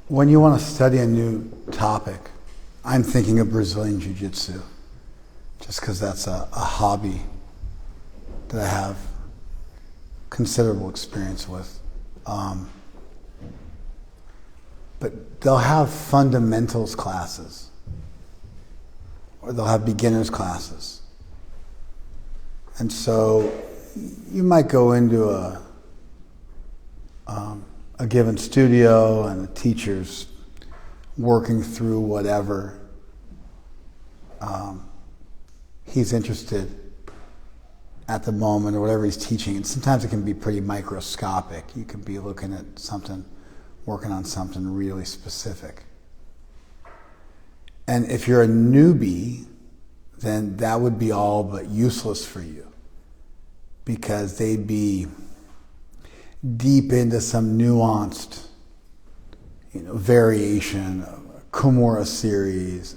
when you want to study a new topic, I'm thinking of Brazilian Jiu-Jitsu, just because that's a hobby that I have considerable experience with. But they'll have fundamentals classes, or they'll have beginners classes. And so you might go into a given studio and the teacher's working through whatever he's interested at the moment, or whatever he's teaching. And sometimes it can be pretty microscopic. You can be looking at something, working on something really specific. And if you're a newbie, then that would be all but useless for you, because they'd be deep into some nuanced, variation of a Kimura series,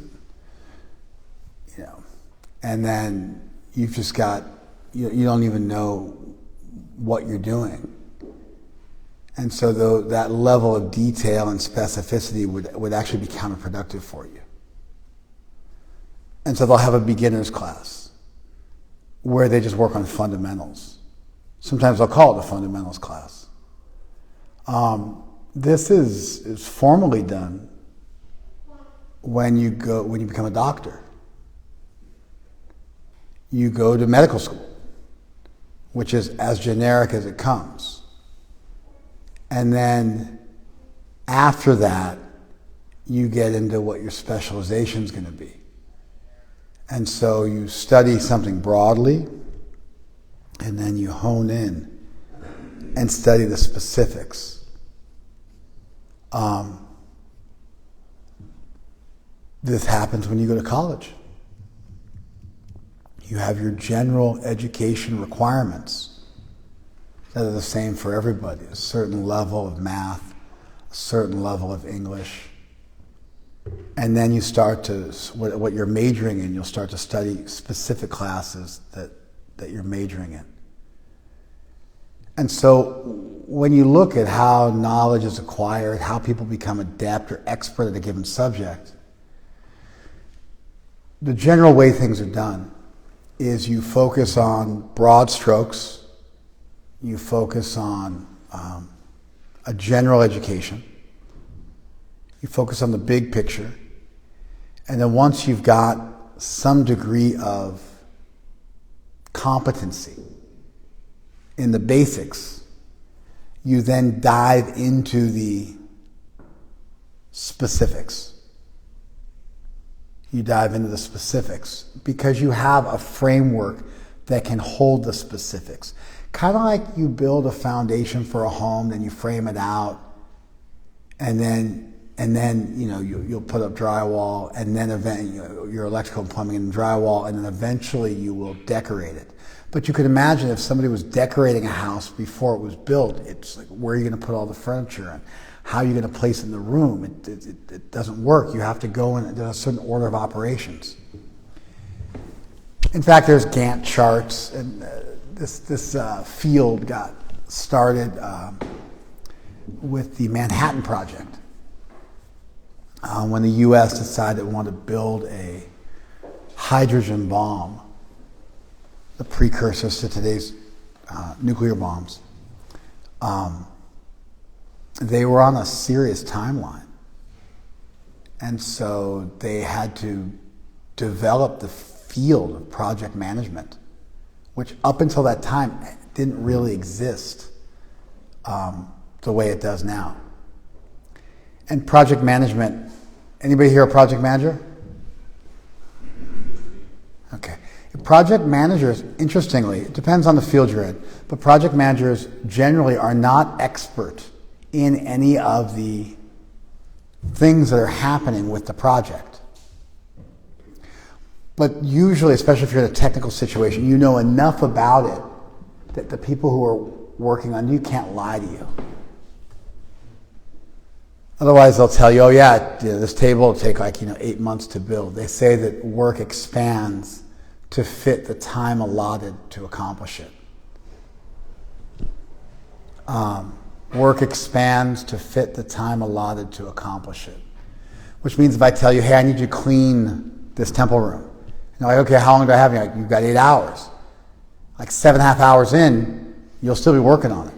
and then you've just got, you don't even know what you're doing. And so that level of detail and specificity would actually be counterproductive for you. And so they'll have a beginner's class where they just work on fundamentals. Sometimes they'll call it a fundamentals class. This is formally done when you become a doctor. You go to medical school, which is as generic as it comes. And then after that, you get into what your specialization is going to be. And so you study something broadly, and then you hone in and study the specifics. This happens when you go to college. You have your general education requirements that are the same for everybody. A certain level of math, a certain level of English. And then you start to, what you're majoring in, you'll start to study specific classes that you're majoring in. And so when you look at how knowledge is acquired, how people become adept or expert at a given subject, the general way things are done is you focus on broad strokes, you focus on a general education, you focus on the big picture, and then once you've got some degree of competency in the basics, you then dive into the specifics. You dive into the specifics because you have a framework that can hold the specifics. Kind of like you build a foundation for a home, then you frame it out, and then you'll put up drywall, and then your electrical and plumbing and drywall, and then eventually you will decorate it. But you could imagine if somebody was decorating a house before it was built, it's like, where are you going to put all the furniture and how are you going to place it in the room? It doesn't work. You have to go in, there's a certain order of operations. In fact, there's Gantt charts, and this field got started with the Manhattan Project. When the U.S. decided it wanted to build a hydrogen bomb, the precursors to today's nuclear bombs, they were on a serious timeline. And so they had to develop the field of project management, which up until that time didn't really exist the way it does now. And project management, anybody here a project manager? Okay. Project managers, interestingly, it depends on the field you're in, but project managers generally are not expert in any of the things that are happening with the project. But usually, especially if you're in a technical situation, you know enough about it that the people who are working on you can't lie to you. Otherwise, they'll tell you, oh yeah, this table will take 8 months to build. They say that work expands to fit the time allotted to accomplish it. Work expands to fit the time allotted to accomplish it. Which means if I tell you, hey, I need you to clean this temple room. You're like, okay, how long do I have? You've got 8 hours. Like 7.5 hours in, you'll still be working on it.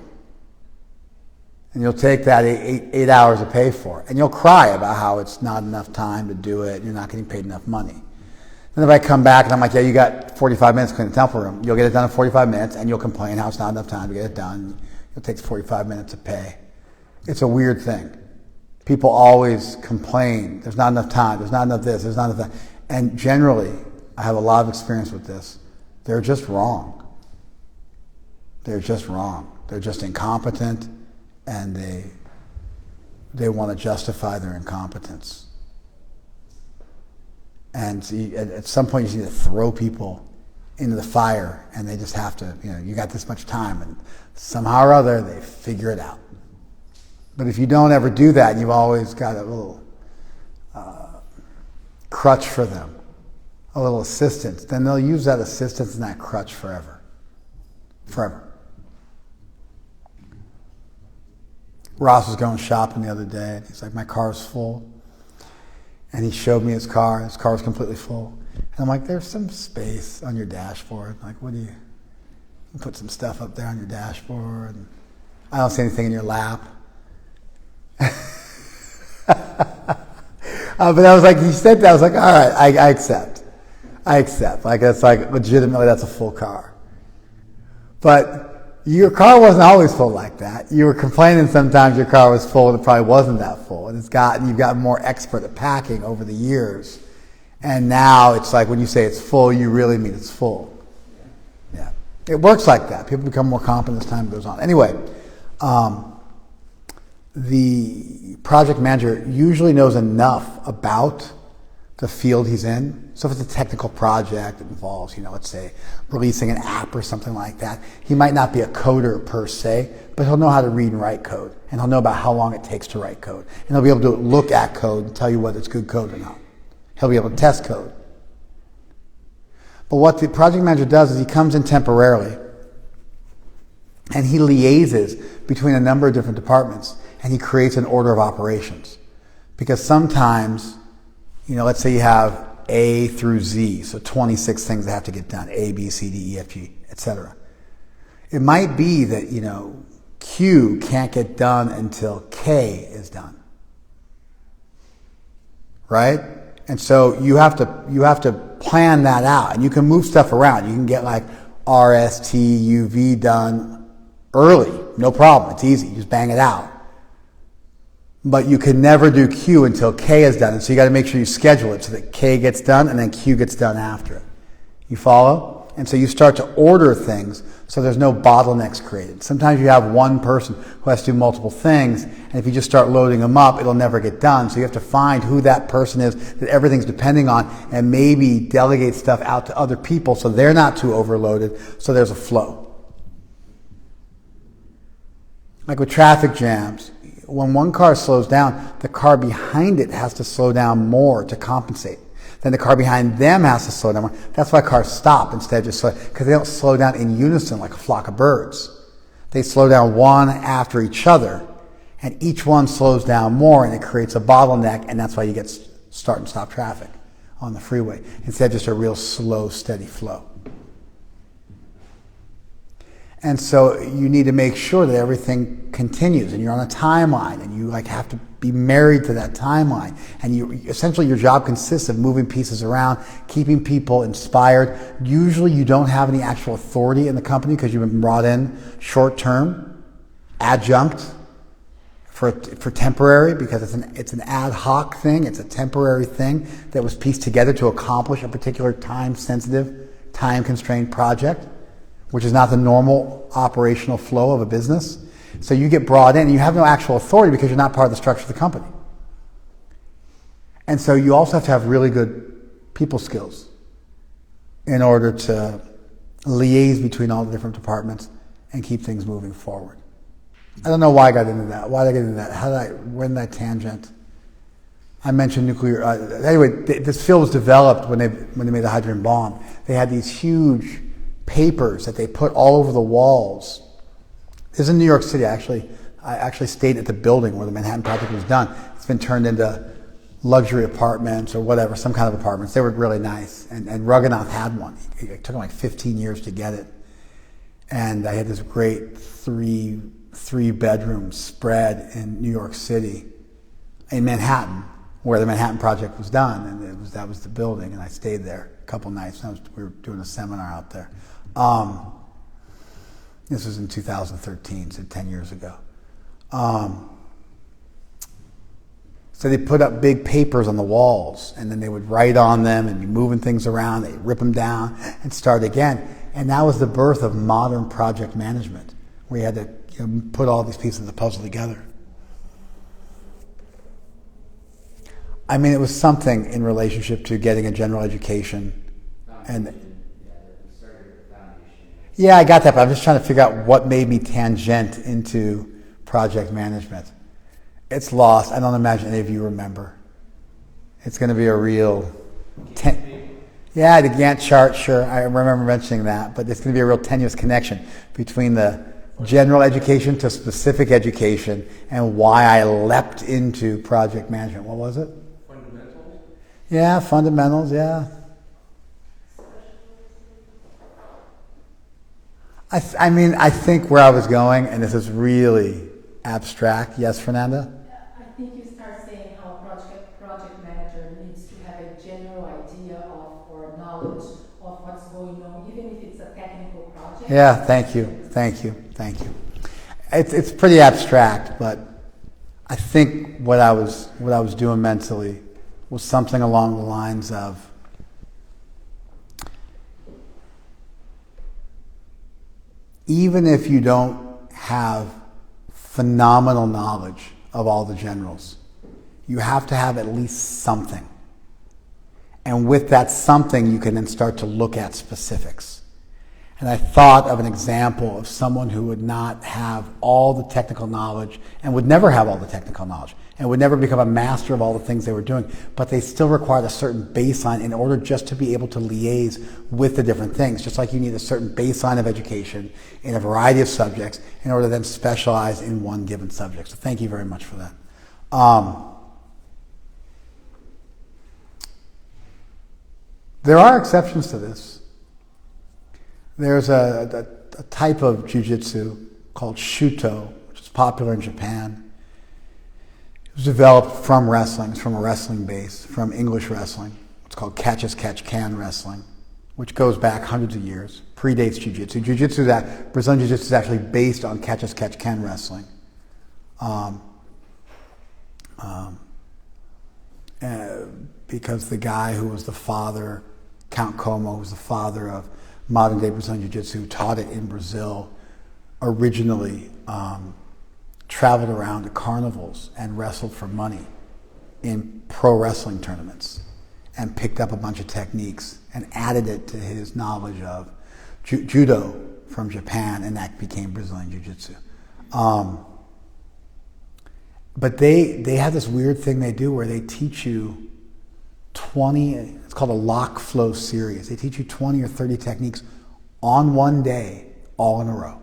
And you'll take that eight hours to pay for it. And you'll cry about how it's not enough time to do it. You're not getting paid enough money. Then if I come back and I'm like, yeah, you got 45 minutes to clean the temple room. You'll get it done in 45 minutes and you'll complain how it's not enough time to get it done. It takes 45 minutes to pay. It's a weird thing. People always complain. There's not enough time. There's not enough this. There's not enough that. And generally, I have a lot of experience with this. They're just wrong. They're just wrong. They're just incompetent. And they want to justify their incompetence. And so at some point you need to throw people into the fire and they just have to, you got this much time and somehow or other they figure it out. But if you don't ever do that and you've always got a little crutch for them, a little assistance, then they'll use that assistance and that crutch forever. Forever. Ross was going shopping the other day, and he's like, my car's full. And he showed me his car, and his car was completely full. And I'm like, there's some space on your dashboard. Like, you put some stuff up there on your dashboard. And I don't see anything in your lap. But I was like, he said that, I was like, all right, I accept. Like, it's like, legitimately, that's a full car. But your car wasn't always full like that. You were complaining sometimes your car was full and it probably wasn't that full. And you've gotten more expert at packing over the years. And now it's like when you say it's full, you really mean it's full. Yeah. It works like that. People become more competent as time goes on. Anyway, the project manager usually knows enough about the field he's in. So if it's a technical project that involves, let's say releasing an app or something like that, he might not be a coder per se, but he'll know how to read and write code. And he'll know about how long it takes to write code. And he'll be able to look at code and tell you whether it's good code or not. He'll be able to test code. But what the project manager does is he comes in temporarily and he liaises between a number of different departments and he creates an order of operations. Because sometimes, let's say you have A through Z, so 26 things that have to get done, A, B, C, D, E, F, G, etc. It might be that, Q can't get done until K is done. Right? And so you have to plan that out, and you can move stuff around. You can get like R, S, T, U, V done early, no problem. It's easy. You just bang it out. But you can never do Q until K is done. And so you got to make sure you schedule it so that K gets done and then Q gets done after it. You follow? And so you start to order things so there's no bottlenecks created. Sometimes you have one person who has to do multiple things, and if you just start loading them up, it'll never get done. So you have to find who that person is that everything's depending on and maybe delegate stuff out to other people so they're not too overloaded, so there's a flow. Like with traffic jams, when one car slows down, the car behind it has to slow down more to compensate. Then the car behind them has to slow down more. That's why cars stop instead of just slow, because they don't slow down in unison like a flock of birds. They slow down one after each other, and each one slows down more, and it creates a bottleneck, and that's why you get start and stop traffic on the freeway instead of just a real slow, steady flow. And so you need to make sure that everything continues and you're on a timeline and you have to be married to that timeline. And essentially your job consists of moving pieces around, keeping people inspired. Usually you don't have any actual authority in the company because you've been brought in short-term, adjunct for temporary, because it's an ad hoc thing. It's a temporary thing that was pieced together to accomplish a particular time-sensitive, time-constrained project, which is not the normal operational flow of a business. So you get brought in and you have no actual authority because you're not part of the structure of the company. And so you also have to have really good people skills in order to liaise between all the different departments and keep things moving forward. I don't know why I got into that. Why did I get into that? Where did that tangent? I mentioned nuclear. Anyway, this field was developed when they made the hydrogen bomb. They had these huge papers that they put all over the walls. This is in New York City, actually. I actually stayed at the building where the Manhattan Project was done. It's been turned into luxury apartments or whatever, some kind of apartments. They were really nice. And Ruganoth had one. It took him like 15 years to get it. And I had this great three-bedroom spread in New York City, in Manhattan, where the Manhattan Project was done. And that was the building. And I stayed there a couple nights. We were doing a seminar out there. This was in 2013, so 10 years ago. So they put up big papers on the walls, and then they would write on them and be moving things around. They'd rip them down and start again. And that was the birth of modern project management, where you had to put all these pieces of the puzzle together. I mean, it was something in relationship to getting a general education. Yeah, I got that, but I'm just trying to figure out what made me tangent into project management. It's lost. I don't imagine any of you remember. It's going to be a real... Yeah, the Gantt chart, sure. I remember mentioning that, but it's going to be a real tenuous connection between the general education to specific education and why I leapt into project management. What was it? Fundamentals? Yeah, fundamentals, yeah. I think where I was going, and this is really abstract. Yes, Fernanda? I think you start saying how a project manager needs to have a general idea of or knowledge of what's going on, even if it's a technical project. Yeah, thank you. It's pretty abstract, but I think what I was doing mentally was something along the lines of even if you don't have phenomenal knowledge of all the generals, you have to have at least something. And with that something, you can then start to look at specifics. And I thought of an example of someone who would not have all the technical knowledge and would never have all the technical knowledge and would never become a master of all the things they were doing, but they still required a certain baseline in order just to be able to liaise with the different things, just like you need a certain baseline of education in a variety of subjects in order to then specialize in one given subject. So thank you very much for that. There are exceptions to this. There's a type of jiu-jitsu called Shuto, which is popular in Japan. It was developed from wrestling. It's from a wrestling base, from English wrestling. It's called catch-as-catch-can wrestling, which goes back hundreds of years, predates jiu-jitsu. Brazilian jiu-jitsu is actually based on catch-as-catch-can wrestling. Because the guy who was the father, Count Como, who was the father of modern-day Brazilian Jiu-Jitsu, who taught it in Brazil, originally traveled around to carnivals and wrestled for money in pro wrestling tournaments and picked up a bunch of techniques and added it to his knowledge of judo from Japan, and that became Brazilian Jiu-Jitsu. But they have this weird thing they do where they teach you 20, it's called a lock flow series. They teach you 20 or 30 techniques on one day, all in a row.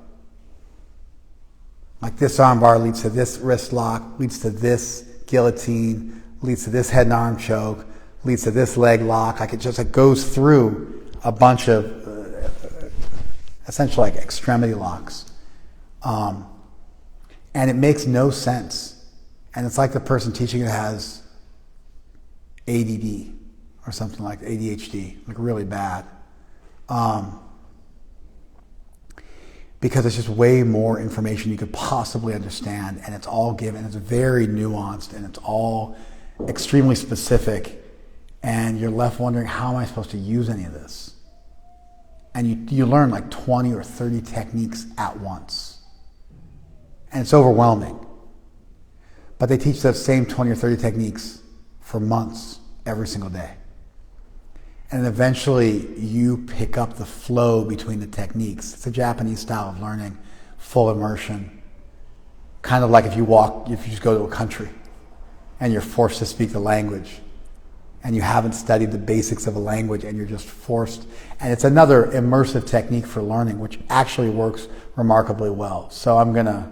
Like this arm bar leads to this wrist lock, leads to this guillotine, leads to this head and arm choke, leads to this leg lock. Like it goes through a bunch of essentially like extremity locks. And it makes no sense. And it's like the person teaching it has ADD or something like ADHD, like really bad. Because it's just way more information you could possibly understand, and it's all given, it's very nuanced, and it's all extremely specific, and you're left wondering, how am I supposed to use any of this? And you learn like 20 or 30 techniques at once. And it's overwhelming. But they teach those same 20 or 30 techniques for months, every single day. And eventually you pick up the flow between the techniques. It's a Japanese style of learning, full immersion. Kind of like if you just go to a country and you're forced to speak the language and you haven't studied the basics of a language and you're just forced. And it's another immersive technique for learning, which actually works remarkably well. So I'm going to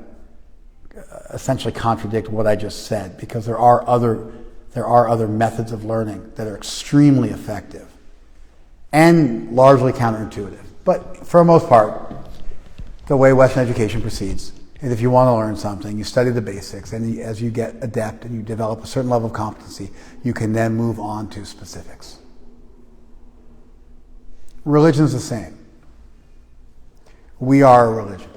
essentially contradict what I just said, because there are other methods of learning that are extremely effective and largely counterintuitive. But for the most part, the way Western education proceeds is if you want to learn something, you study the basics, and as you get adept and you develop a certain level of competency, you can then move on to specifics. Religion is the same. We are a religion.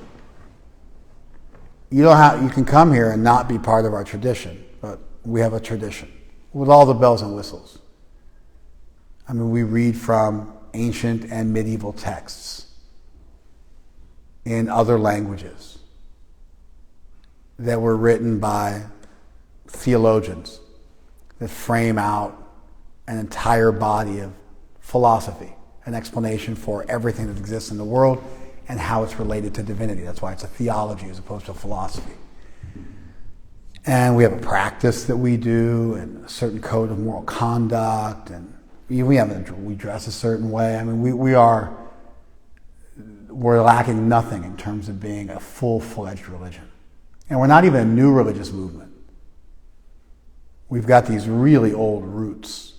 You can come here and not be part of our tradition, but we have a tradition with all the bells and whistles. I mean, we read from ancient and medieval texts in other languages that were written by theologians that frame out an entire body of philosophy, an explanation for everything that exists in the world and how it's related to divinity. That's why it's a theology as opposed to a philosophy. And we have a practice that we do, and a certain code of moral conduct, and we dress a certain way. I mean, we're lacking nothing in terms of being a full-fledged religion. And we're not even a new religious movement. We've got these really old roots.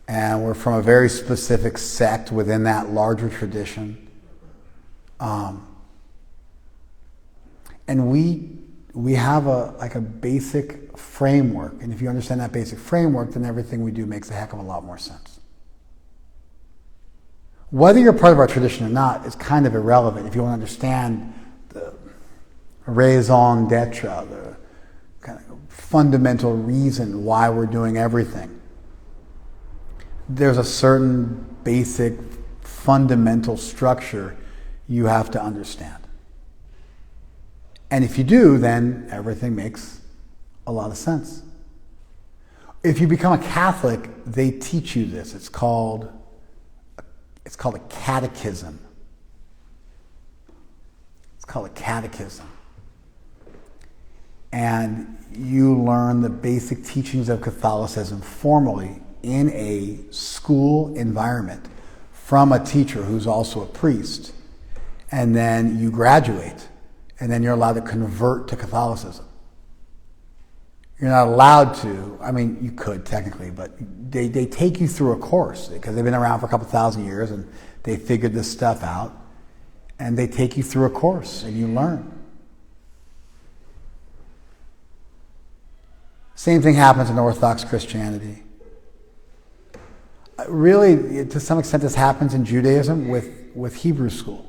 And we're from a very specific sect within that larger tradition. And we have a basic framework. And if you understand that basic framework, then everything we do makes a heck of a lot more sense. Whether you're part of our tradition or not is kind of irrelevant if you want to understand the raison d'etre, the kind of fundamental reason why we're doing everything. There's a certain basic fundamental structure you have to understand. And if you do, then everything makes a lot of sense. If you become a Catholic, they teach you this. It's called a catechism. It's called a catechism. And you learn the basic teachings of Catholicism formally in a school environment from a teacher who's also a priest. And then you graduate, and then you're allowed to convert to Catholicism. You're not allowed to, I mean, you could technically, but they take you through a course because they've been around for a couple thousand years and they figured this stuff out. And they take you through a course and you learn. Same thing happens in Orthodox Christianity. Really, to some extent, this happens in Judaism with Hebrew school.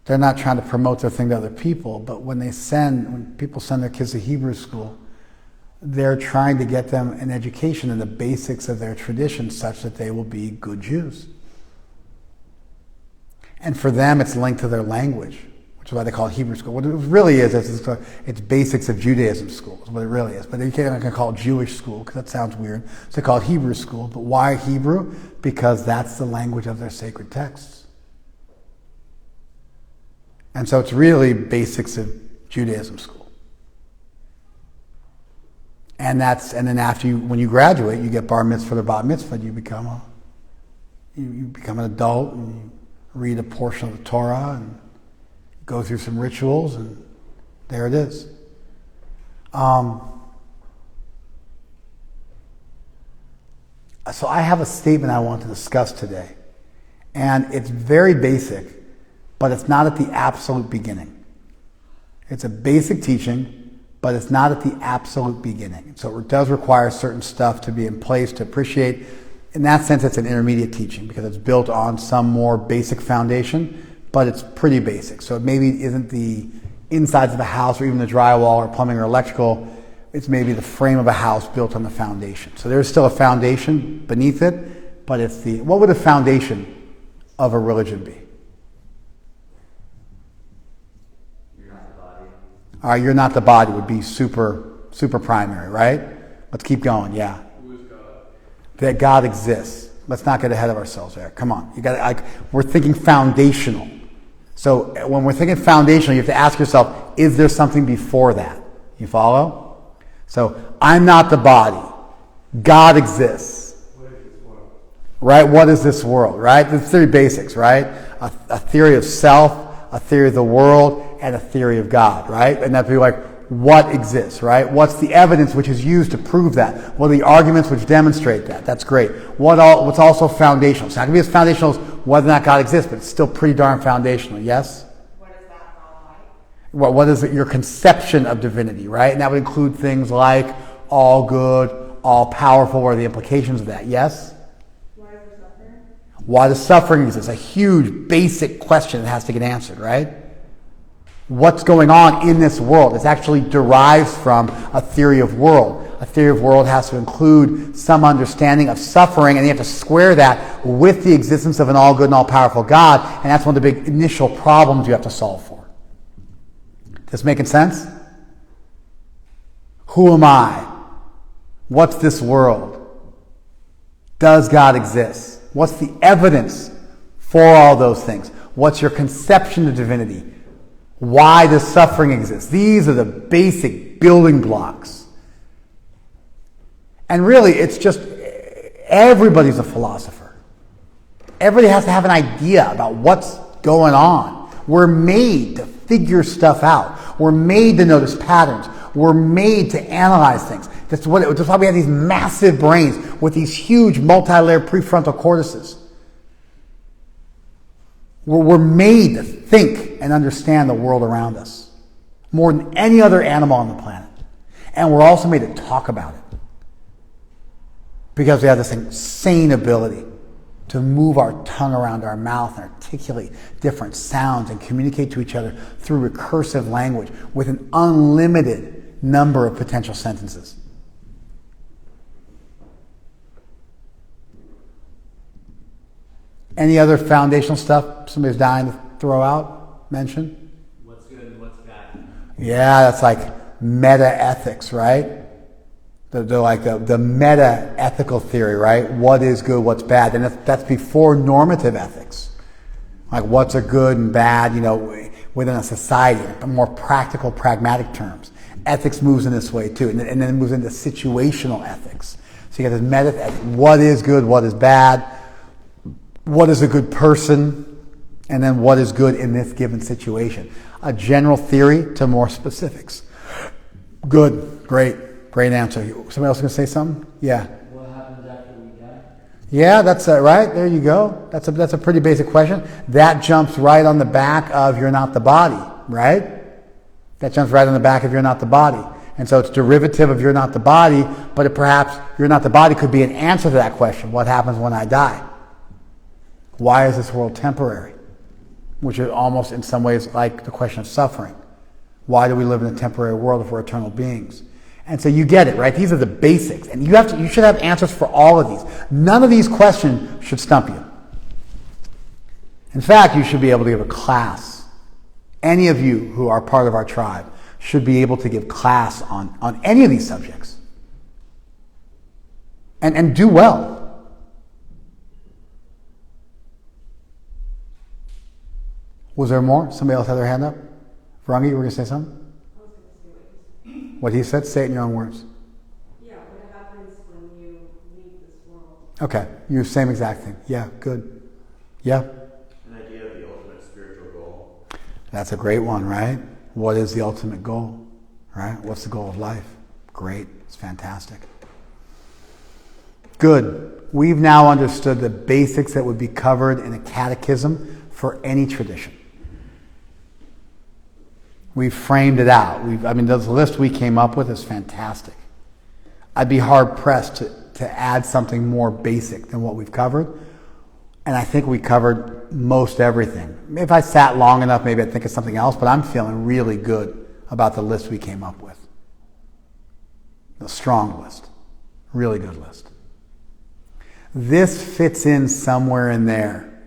They're not trying to promote their thing to other people, but when people send their kids to Hebrew school, they're trying to get them an education in the basics of their tradition such that they will be good Jews. And for them, it's linked to their language, which is why they call it Hebrew school. What it really is, it's basics of Judaism school, is what it really is. But they can't call it Jewish school, because that sounds weird. So they call it Hebrew school. But why Hebrew? Because that's the language of their sacred texts. And so it's really basics of Judaism school. And then when you graduate, you get bar mitzvah or bat mitzvah, you become an adult, and you read a portion of the Torah and go through some rituals, and there it is. So I have a statement I want to discuss today. And it's very basic, but it's not at the absolute beginning. It's a basic teaching, but it's not at the absolute beginning. So it does require certain stuff to be in place to appreciate. In that sense, it's an intermediate teaching because it's built on some more basic foundation, but it's pretty basic. So it maybe isn't the insides of a house or even the drywall or plumbing or electrical. It's maybe the frame of a house built on the foundation. So there's still a foundation beneath it, but what would the foundation of a religion be? You're not the body would be super primary, right? Let's keep going. Yeah. Who is God? That God exists. Let's not get ahead of ourselves there. Come on. You got. We're thinking foundational. So when we're thinking foundational, you have to ask yourself, is there something before that? You follow? So I'm not the body. God exists. What is this world? Right? What is this world? Right? The three basics, right? A theory of self, a theory of the world, and a theory of God, right? And that'd be like, what exists, right? What's the evidence which is used to prove that? What are the arguments which demonstrate that? That's great. What's also foundational? It's not going to be as foundational as whether or not God exists, but it's still pretty darn foundational, yes? What is that God like? What is your conception of divinity, right? And that would include things like all good, all powerful, or the implications of that, yes? Why is there suffering? Why does suffering exist? A huge, basic question that has to get answered, right? What's going on in this world? It actually derives from a theory of world. A theory of world has to include some understanding of suffering, and you have to square that with the existence of an all-good and all-powerful God, and that's one of the big initial problems you have to solve for. This making sense? Who am I? What's this world? Does God exist? What's the evidence for all those things? What's your conception of divinity? Why does suffering exist? These are the basic building blocks. And really, it's just, everybody's a philosopher. Everybody has to have an idea about what's going on. We're made to figure stuff out. We're made to notice patterns. We're made to analyze things. That's why we have these massive brains with these huge multi-layered prefrontal cortices. We're made to think and understand the world around us more than any other animal on the planet. And we're also made to talk about it because we have this insane ability to move our tongue around our mouth and articulate different sounds and communicate to each other through recursive language with an unlimited number of potential sentences. Any other foundational stuff somebody's dying to throw out, mention? What's good and what's bad? Yeah, that's like meta-ethics, right? The meta-ethical theory, right? What is good, what's bad? And that's before normative ethics. Like what's a good and bad, within a society, in more practical, pragmatic terms. Ethics moves in this way too, and then it moves into situational ethics. So you got this meta-ethics. What is good, what is bad? What is a good person, and then what is good in this given situation. A general theory to more specifics. Good, great answer. Somebody else going to say something? Yeah. What happens after we die? Yeah, that's right. There you go. That's a pretty basic question. That jumps right on the back of you're not the body, right? That jumps right on the back of you're not the body. And so it's derivative of you're not the body, but perhaps you're not the body could be an answer to that question. What happens when I die? Why is this world temporary? Which is almost in some ways like the question of suffering. Why do we live in a temporary world if we're eternal beings? And so you get it, right? These are the basics. And you should have answers for all of these. None of these questions should stump you. In fact, you should be able to give a class. Any of you who are part of our tribe should be able to give class on any of these subjects. And do well. Was there more? Somebody else had their hand up? Rangi, you were going to say something? I was going to say What he said? Say it in your own words. Yeah, what happens when you leave this world? Okay. You same exact thing. Yeah, good. Yeah. An idea of the ultimate spiritual goal. That's a great one, right? What is the ultimate goal? Right? What's the goal of life? Great. It's fantastic. Good. We've now understood the basics that would be covered in a catechism for any tradition. We've framed it out. The list we came up with is fantastic. I'd be hard-pressed to add something more basic than what we've covered. And I think we covered most everything. If I sat long enough, maybe I'd think of something else, but I'm feeling really good about the list we came up with. A strong list. Really good list. This fits in somewhere in there.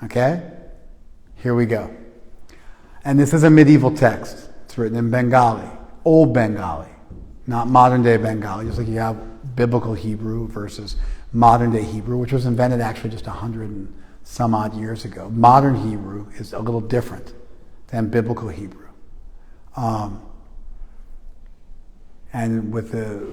Okay? Here we go. And this is a medieval text. It's written in Bengali, Old Bengali, not modern day Bengali. Just like you have biblical Hebrew versus modern day Hebrew, which was invented actually just 100 and some odd years ago. Modern Hebrew is a little different than biblical Hebrew. And with the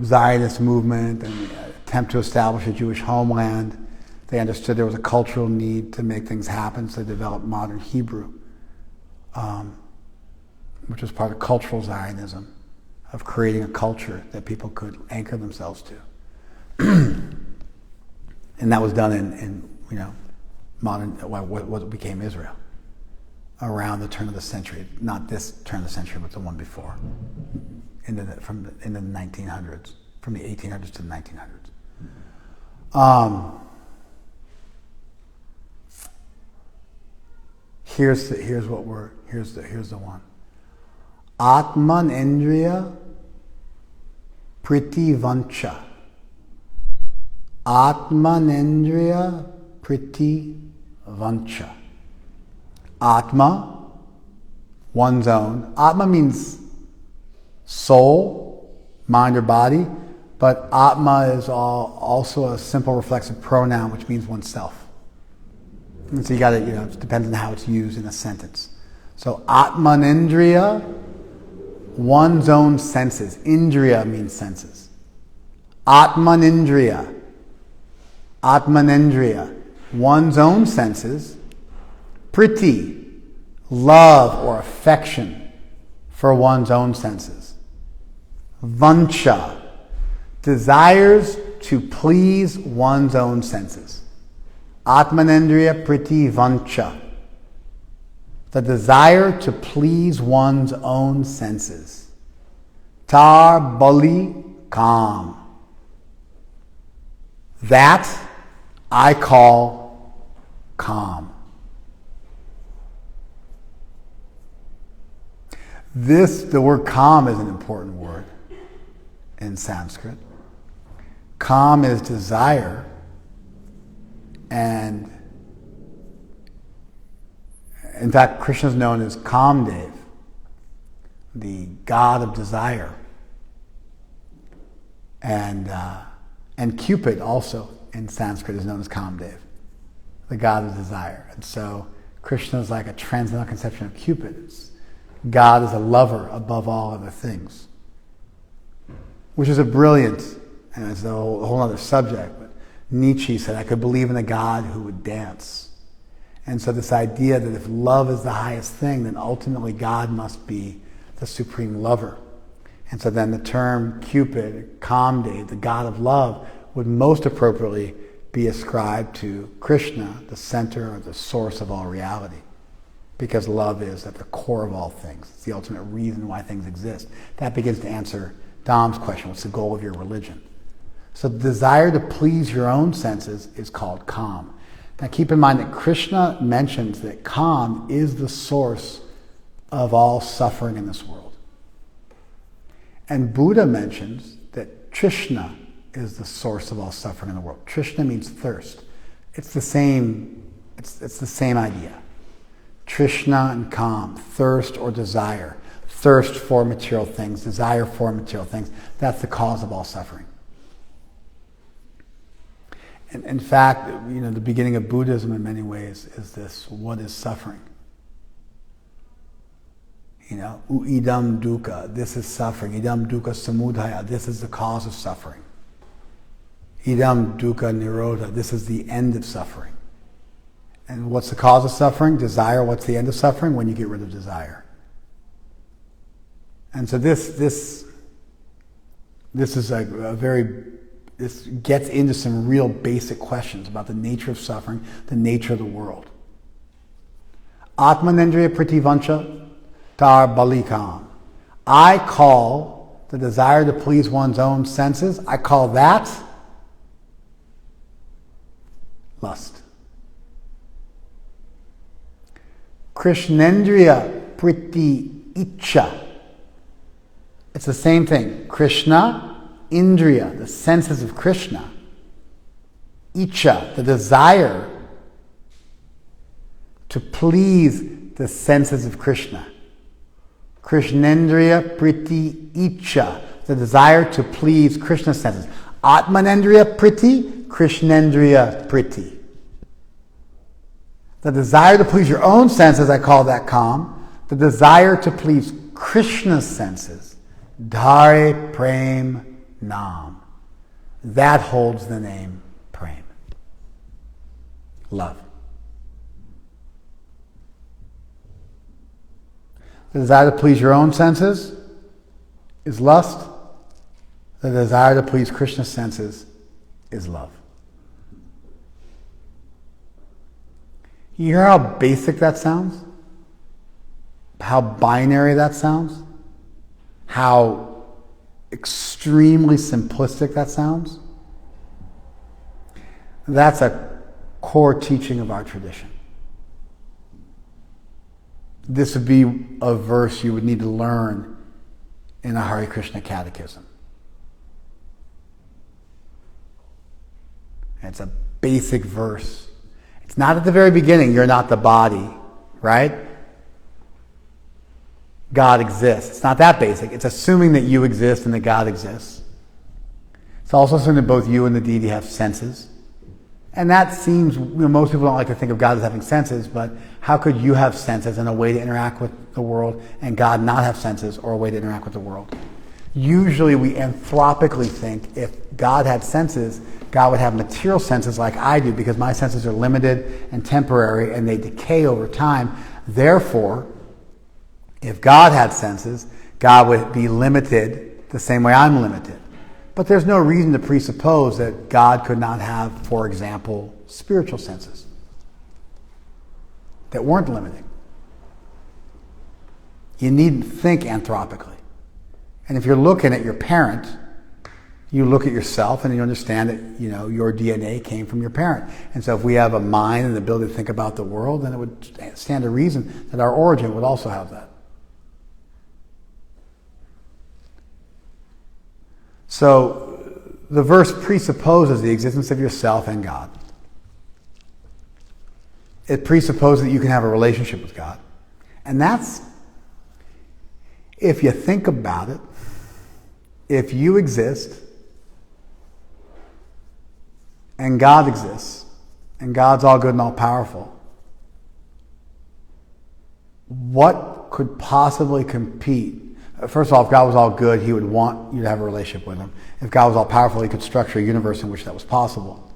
Zionist movement and the attempt to establish a Jewish homeland, they understood there was a cultural need to make things happen, so they developed modern Hebrew, which was part of cultural Zionism, of creating a culture that people could anchor themselves to. And that was done in modern, what became Israel, around the turn of the century. Not this turn of the century, but the one before, in the 1900s, from the 1800s to the 1900s. Here's the one. Atman Indriya Priti Vancha. Atman Indriya Priti Vancha. Atma, one's own. Atma means soul, mind or body, but Atma is also a simple reflexive pronoun which means oneself. And so you got to, it depends on how it's used in a sentence. So Atmanendriya, one's own senses. Indriya means senses. Atmanendriya, one's own senses. Priti, love or affection for one's own senses. Vancha, desires to please one's own senses. Atmanendriya Priti Vancha, the desire to please one's own senses. Tar Bali Kam, that I call calm. The word calm is an important word in Sanskrit. Calm is desire. And in fact, Krishna is known as Kamdev, the god of desire. And Cupid also in Sanskrit is known as Kamdev, the god of desire. And so Krishna is like a transcendental conception of Cupid. God is a lover above all other things, which is a brilliant, and it's a whole other subject, but Nietzsche said, I could believe in a God who would dance. And so this idea that if love is the highest thing, then ultimately God must be the supreme lover. And so then the term Cupid, Kamdev, the god of love, would most appropriately be ascribed to Krishna, the center or the source of all reality. Because love is at the core of all things. It's the ultimate reason why things exist. That begins to answer Dom's question, what's the goal of your religion? So the desire to please your own senses is called calm. Now keep in mind that Krishna mentions that calm is the source of all suffering in this world. And Buddha mentions that Trishna is the source of all suffering in the world. Trishna means thirst. It's the same idea. Trishna and calm, thirst or desire. Thirst for material things, desire for material things. That's the cause of all suffering. In fact, the beginning of Buddhism in many ways is this: what is suffering? Idam dukkha, this is suffering. Idam dukkha samudaya, this is the cause of suffering. Idam dukkha nirodha, this is the end of suffering. And what's the cause of suffering? Desire. What's the end of suffering? When you get rid of desire. And so this is this gets into some real basic questions about the nature of suffering, the nature of the world. Atmanendriya Pritivancha Tar Balikam. I call the desire to please one's own senses, I call that lust. Krishnendriya Priti Icha. It's the same thing. Krishna, Indriya, the senses of Krishna. Icha, the desire to please the senses of Krishna. Krishnendriya Priti Icha, The desire to please Krishna senses. Atmanendriya priti, Krishnendriya priti. The desire to please your own senses, I call that kam. The desire to please Krishna's senses, dhare prem nam. That holds the name prem. Love. The desire to please your own senses is lust. The desire to please Krishna's senses is love. You hear how basic that sounds? How binary that sounds? How extremely simplistic that sounds? That's a core teaching of our tradition. This would be a verse you would need to learn in a Hare Krishna catechism. It's a basic verse. It's not at the very beginning, you're not the body, right? God exists. It's not that basic. It's assuming that you exist and that God exists. It's also assuming that both you and the deity have senses. And that seems, most people don't like to think of God as having senses, but how could you have senses and a way to interact with the world and God not have senses or a way to interact with the world? Usually we anthropically think if God had senses, God would have material senses like I do because my senses are limited and temporary and they decay over time. Therefore, if God had senses, God would be limited the same way I'm limited. But there's no reason to presuppose that God could not have, for example, spiritual senses that weren't limiting. You needn't think anthropically. And if you're looking at your parent, you look at yourself and you understand that, your DNA came from your parent. And so if we have a mind and the ability to think about the world, then it would stand to reason that our origin would also have that. So the verse presupposes the existence of yourself and God. It presupposes that you can have a relationship with God. And that's, if you think about it, if you exist and God exists and God's all good and all powerful, what could possibly compete? First of all, if God was all good, he would want you to have a relationship with him. If God was all powerful, he could structure a universe in which that was possible.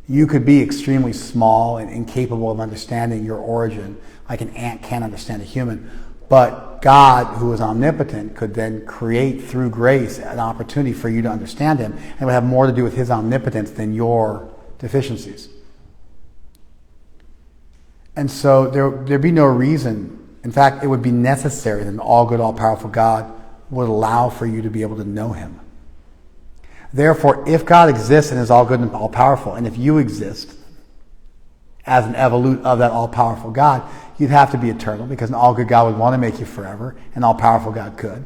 You could be extremely small and incapable of understanding your origin, like an ant can't understand a human. But God, who is omnipotent, could then create through grace an opportunity for you to understand him, and it would have more to do with his omnipotence than your deficiencies. And so there'd be no reason. In fact, it would be necessary that an all-good, all-powerful God would allow for you to be able to know him. Therefore, if God exists and is all-good and all-powerful, and if you exist as an evolute of that all-powerful God, you'd have to be eternal because an all-good God would want to make you forever, an all-powerful God could.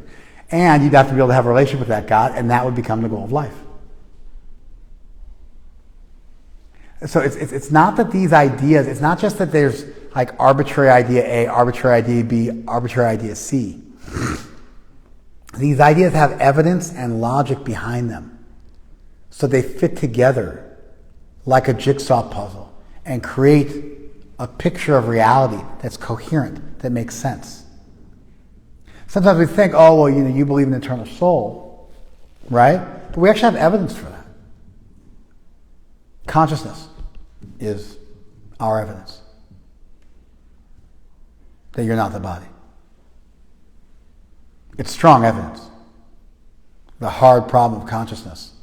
And you'd have to be able to have a relationship with that God, and that would become the goal of life. So it's not that these ideas, it's not just that there's like arbitrary idea A, arbitrary idea B, arbitrary idea C. These ideas have evidence and logic behind them. So they fit together like a jigsaw puzzle and create a picture of reality that's coherent, that makes sense. Sometimes we think, you believe in an eternal soul, right? But we actually have evidence for that. Consciousness is our evidence that you're not the body. It's strong evidence. The hard problem of consciousness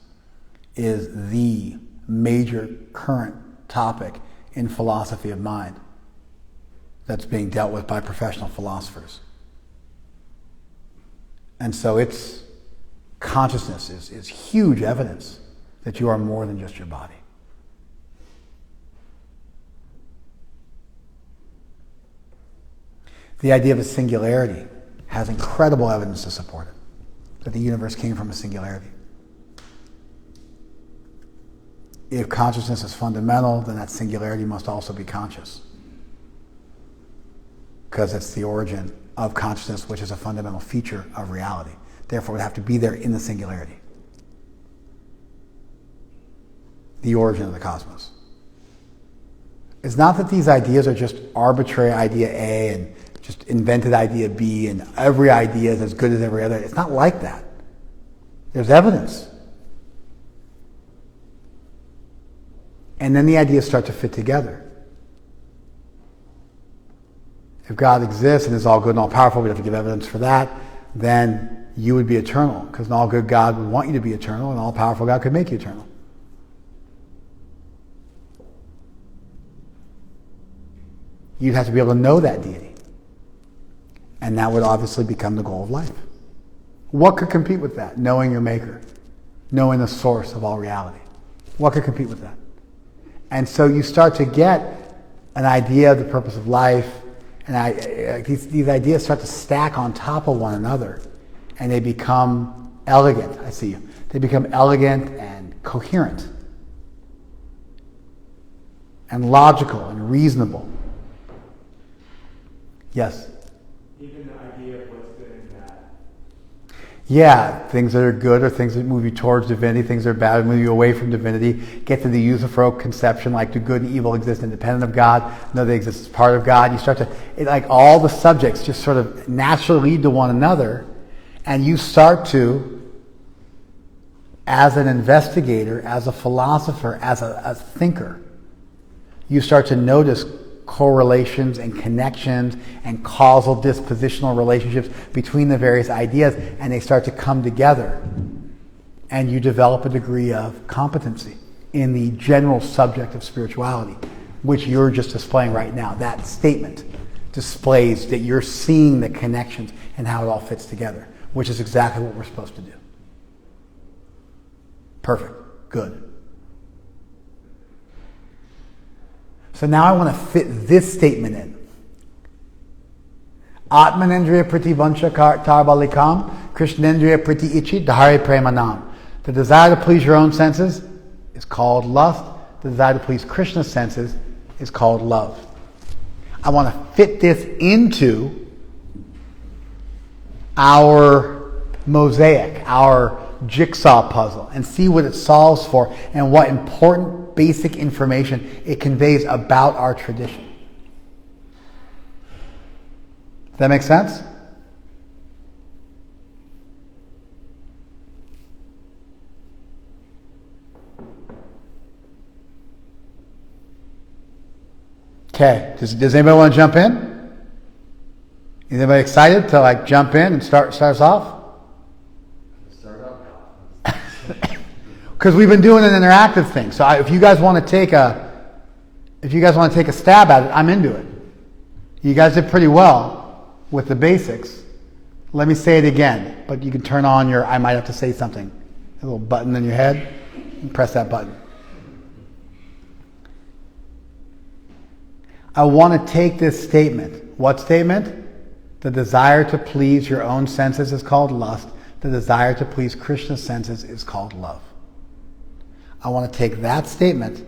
is the major current topic in philosophy of mind that's being dealt with by professional philosophers. And so its consciousness is huge evidence that you are more than just your body. The idea of a singularity has incredible evidence to support it, that the universe came from a singularity. If consciousness is fundamental, then that singularity must also be conscious, because it's the origin of consciousness, which is a fundamental feature of reality. Therefore, it would have to be there in the singularity. The origin of the cosmos. It's not that these ideas are just arbitrary idea A and just invented idea B and every idea is as good as every other. It's not like that. There's evidence. And then the ideas start to fit together. If God exists and is all good and all powerful, we have to give evidence for that, then you would be eternal, because an all good God would want you to be eternal, and an all powerful God could make you eternal. You'd have to be able to know that deity. And that would obviously become the goal of life. What could compete with that? Knowing your maker. Knowing the source of all reality. What could compete with that? And so you start to get an idea of the purpose of life, and these ideas start to stack on top of one another, and they become elegant. I see you. They become elegant and coherent, and logical and reasonable. Yes? Even the idea of what's good and bad. Yeah, things that are good are things that move you towards divinity, things that are bad move you away from divinity. Get to the euthyphro conception, like do good and evil exist independent of God? No, they exist as part of God. You start to, like all the subjects just sort of naturally lead to one another, and you start to, as an investigator, as a philosopher, as a thinker, you start to notice correlations and connections and causal dispositional relationships between the various ideas, and they start to come together, and you develop a degree of competency in the general subject of spirituality, which you're just displaying right now. That statement displays that you're seeing the connections and how it all fits together, which is exactly what we're supposed to do. Perfect. Good. So now I want to fit this statement in. Atmanendriya prativancha tarbalikam, Krishnendriya prati ichi dhare premanam. The desire to please your own senses is called lust. The desire to please Krishna's senses is called love. I want to fit this into our mosaic, our jigsaw puzzle, and see what it solves for and what important basic information it conveys about our tradition. Does that make sense? Okay. Does anybody want to jump in? Is anybody excited to jump in and start us off? Because we've been doing an interactive thing. So if you guys want to take a stab at it, I'm into it. You guys did pretty well with the basics. Let me say it again, but you can turn on your I might have to say something. A little button in your head. And press that button. I want to take this statement. What statement? The desire to please your own senses is called lust. The desire to please Krishna's senses is called love. I want to take that statement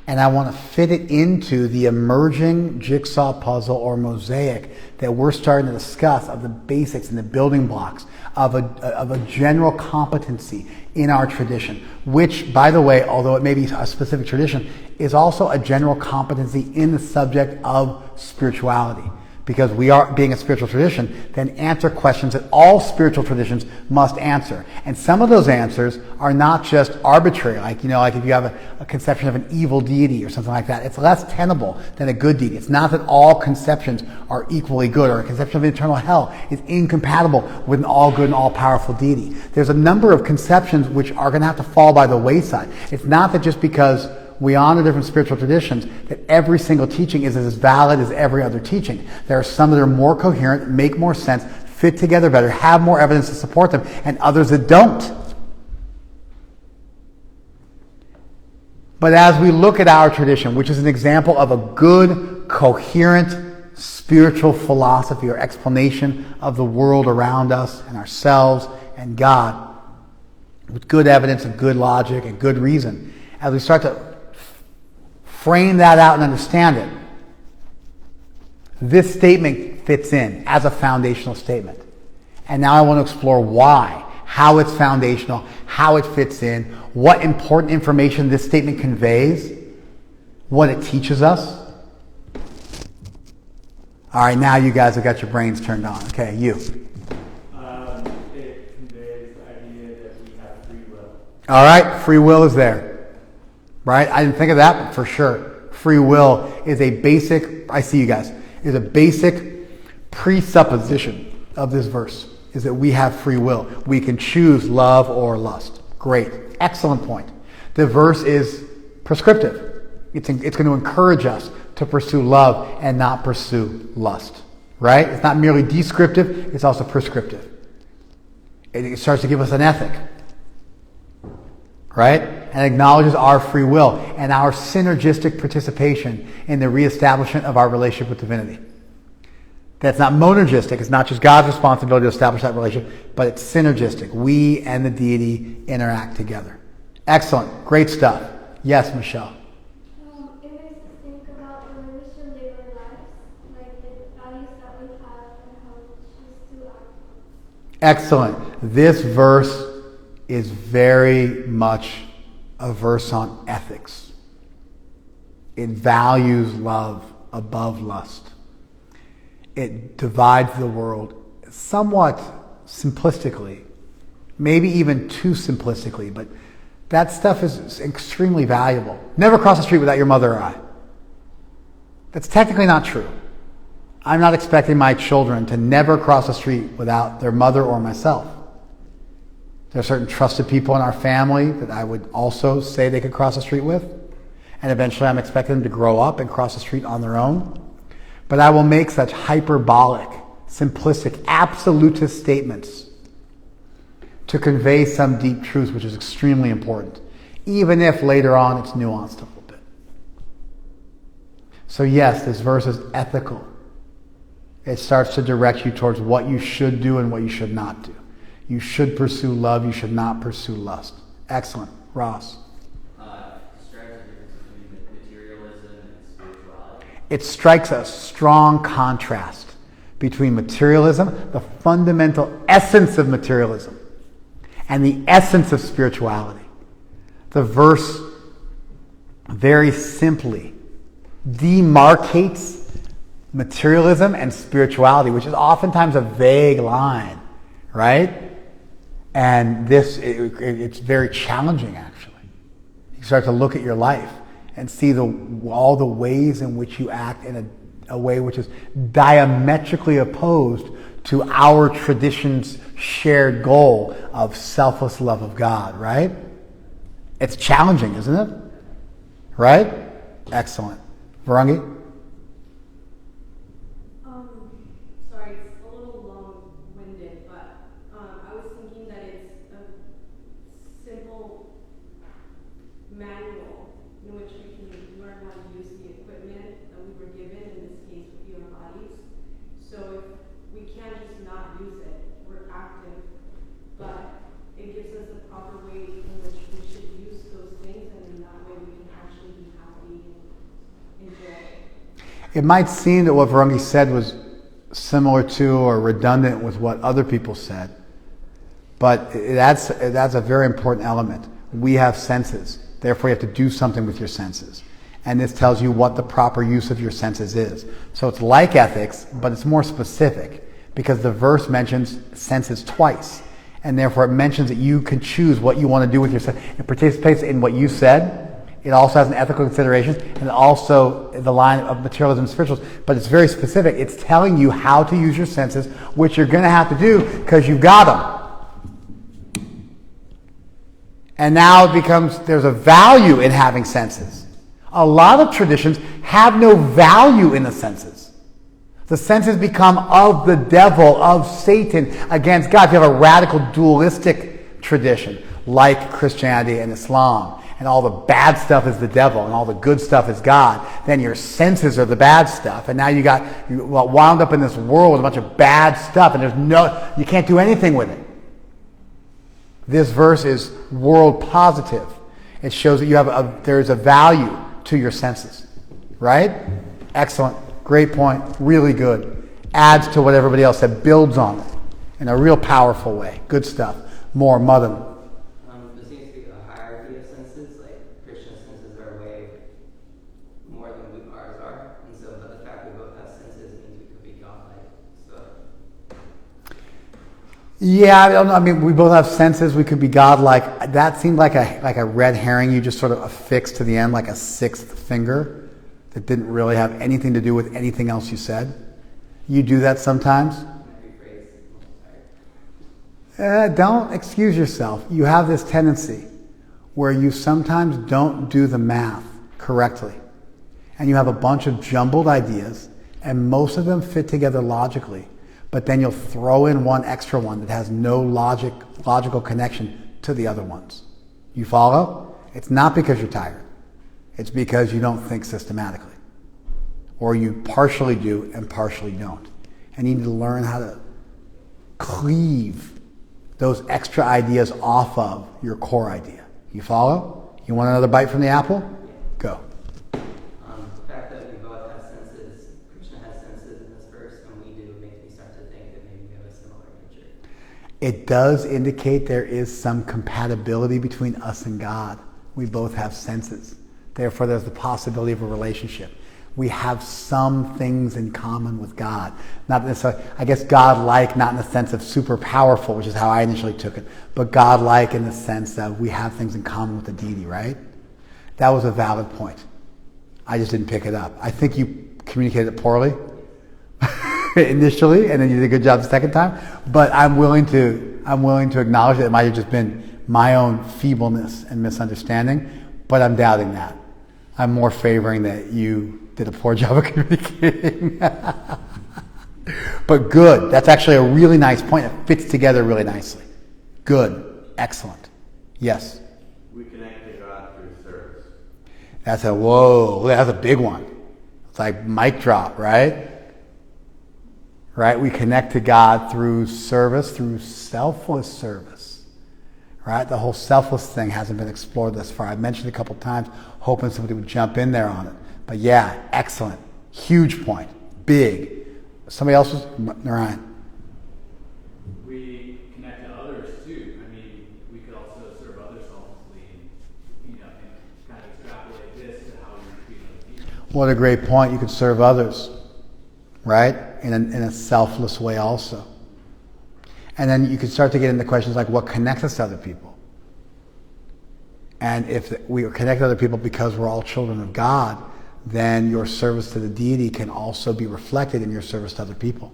and I want to fit it into the emerging jigsaw puzzle or mosaic that we're starting to discuss of the basics and the building blocks of a general competency in our tradition, which, by the way, although it may be a specific tradition, is also a general competency in the subject of spirituality. Because we are, being a spiritual tradition, then answer questions that all spiritual traditions must answer. And some of those answers are not just arbitrary, like if you have a conception of an evil deity or something like that. It's less tenable than a good deity. It's not that all conceptions are equally good, or a conception of eternal hell is incompatible with an all good and all powerful deity. There's a number of conceptions which are going to have to fall by the wayside. It's not that just because we honor different spiritual traditions that every single teaching is as valid as every other teaching. There are some that are more coherent, make more sense, fit together better, have more evidence to support them, and others that don't. But as we look at our tradition, which is an example of a good, coherent spiritual philosophy or explanation of the world around us and ourselves and God, with good evidence and good logic and good reason, as we start to frame that out and understand it, this statement fits in as a foundational statement. And now I want to explore why, how it's foundational, how it fits in, what important information this statement conveys, what it teaches us. All right, now you guys have got your brains turned on. Okay, you. It conveys the idea that we have free will. All right, free will is there. Right? I didn't think of that, but for sure. Free will is a basic, I see you guys, is a basic presupposition of this verse, is that we have free will. We can choose love or lust. Great. Excellent point. The verse is prescriptive. It's going to encourage us to pursue love and not pursue lust. Right? It's not merely descriptive, it's also prescriptive. It starts to give us an ethic. Right? And acknowledges our free will and our synergistic participation in the reestablishment of our relationship with divinity. That's not monergistic. It's not just God's responsibility to establish that relationship, but it's synergistic. We and the deity interact together. Excellent. Great stuff. Yes, Michelle. It makes us think about the way we should live our lives, like the values that we have and how we choose to act. Excellent. This verse is very much a verse on ethics. It values love above lust. It divides the world somewhat simplistically, maybe even too simplistically, but that stuff is extremely valuable. Never cross the street without your mother or I. That's technically not true. I'm not expecting my children to never cross the street without their mother or myself. There are certain trusted people in our family that I would also say they could cross the street with. And eventually I'm expecting them to grow up and cross the street on their own. But I will make such hyperbolic, simplistic, absolutist statements to convey some deep truth, which is extremely important, even if later on it's nuanced a little bit. So yes, this verse is ethical. It starts to direct you towards what you should do and what you should not do. You should pursue love. You should not pursue lust. Excellent. Ross. Describes the difference between materialism and spirituality. It strikes a strong contrast between materialism, the fundamental essence of materialism, and the essence of spirituality. The verse very simply demarcates materialism and spirituality, which is oftentimes a vague line, right? And it's very challenging, actually. You start to look at your life and see all the ways in which you act in a way which is diametrically opposed to our tradition's shared goal of selfless love of God, right? It's challenging, isn't it? Right? Excellent. Varangi? Sorry, it's a little long-winded, but I was thinking that it's a simple manual in which we can learn how to use the equipment that we were given, in this case would be our bodies. So if we can't just not use it, we're active, but it gives us a proper way in which we should use those things, and in that way we can actually be happy and enjoy it. It might seem that what Varangi said was similar to or redundant with what other people said, but that's a very important element. We have senses, therefore you have to do something with your senses. And this tells you what the proper use of your senses is. So it's like ethics, but it's more specific because the verse mentions senses twice. And therefore it mentions that you can choose what you want to do with your senses. It participates in what you said. It also has an ethical consideration, and also the line of materialism and spirituals. But it's very specific. It's telling you how to use your senses, which you're going to have to do because you've got them. And now it becomes, there's a value in having senses. A lot of traditions have no value in the senses. The senses become of the devil, of Satan, against God. If you have a radical dualistic tradition, like Christianity and Islam, and all the bad stuff is the devil and all the good stuff is God, then your senses are the bad stuff. And now you wound up in this world with a bunch of bad stuff, and you can't do anything with it. This verse is world positive. It shows that there is a value to your senses. Right? Excellent. Great point. Really good. Adds to what everybody else said. Builds on it. in a real powerful way. Good stuff. More, Mother. There seems to be a hierarchy of senses, like Christian senses are way more than ours are, and so but the fact we both have senses means we could be godlike. So Yeah, I don't know. I mean, we both have senses. We could be godlike. That seemed like a red herring you just sort of affixed to the end, like a sixth finger that didn't really have anything to do with anything else you said. You do that sometimes. Don't excuse yourself. You have this tendency where you sometimes don't do the math correctly. And you have a bunch of jumbled ideas, and most of them fit together logically. But then you'll throw in one extra one that has no logical connection to the other ones. You follow? It's not because you're tired. It's because you don't think systematically. Or you partially do and partially don't. And you need to learn how to cleave those extra ideas off of your core idea. You follow? You want another bite from the apple? Go. the fact that we both have senses, Krishna has senses in this verse, and we do, makes me start to think that maybe we have a similar nature. It does indicate there is some compatibility between us and God. We both have senses. Therefore, there's the possibility of a relationship. We have some things in common with God. Not necessarily, I guess God-like, not in the sense of super powerful, which is how I initially took it, but God-like in the sense that we have things in common with the deity, right? That was a valid point. I just didn't pick it up. I think you communicated it poorly initially, and then you did a good job the second time. But I'm willing to acknowledge that it might have just been my own feebleness and misunderstanding, but I'm doubting that. I'm more favoring that you did a poor job of communicating. But good. That's actually a really nice point. It fits together really nicely. Good. Excellent. Yes? We connect to God through service. That's a big one. It's like mic drop, right? Right? We connect to God through service, through selfless service. Right? The whole selfless thing hasn't been explored thus far. I've mentioned it a couple times, hoping somebody would jump in there on it. But yeah, excellent. Huge point. Big. Somebody else was? Narayan. We connect to others too. I mean, we could also serve others selflessly, and kind of extrapolate this to how we treat other people. What a great point. You could serve others, right? In a selfless way also. And then you could start to get into questions like what connects us to other people. And if we connect to other people because we're all children of God, then your service to the deity can also be reflected in your service to other people.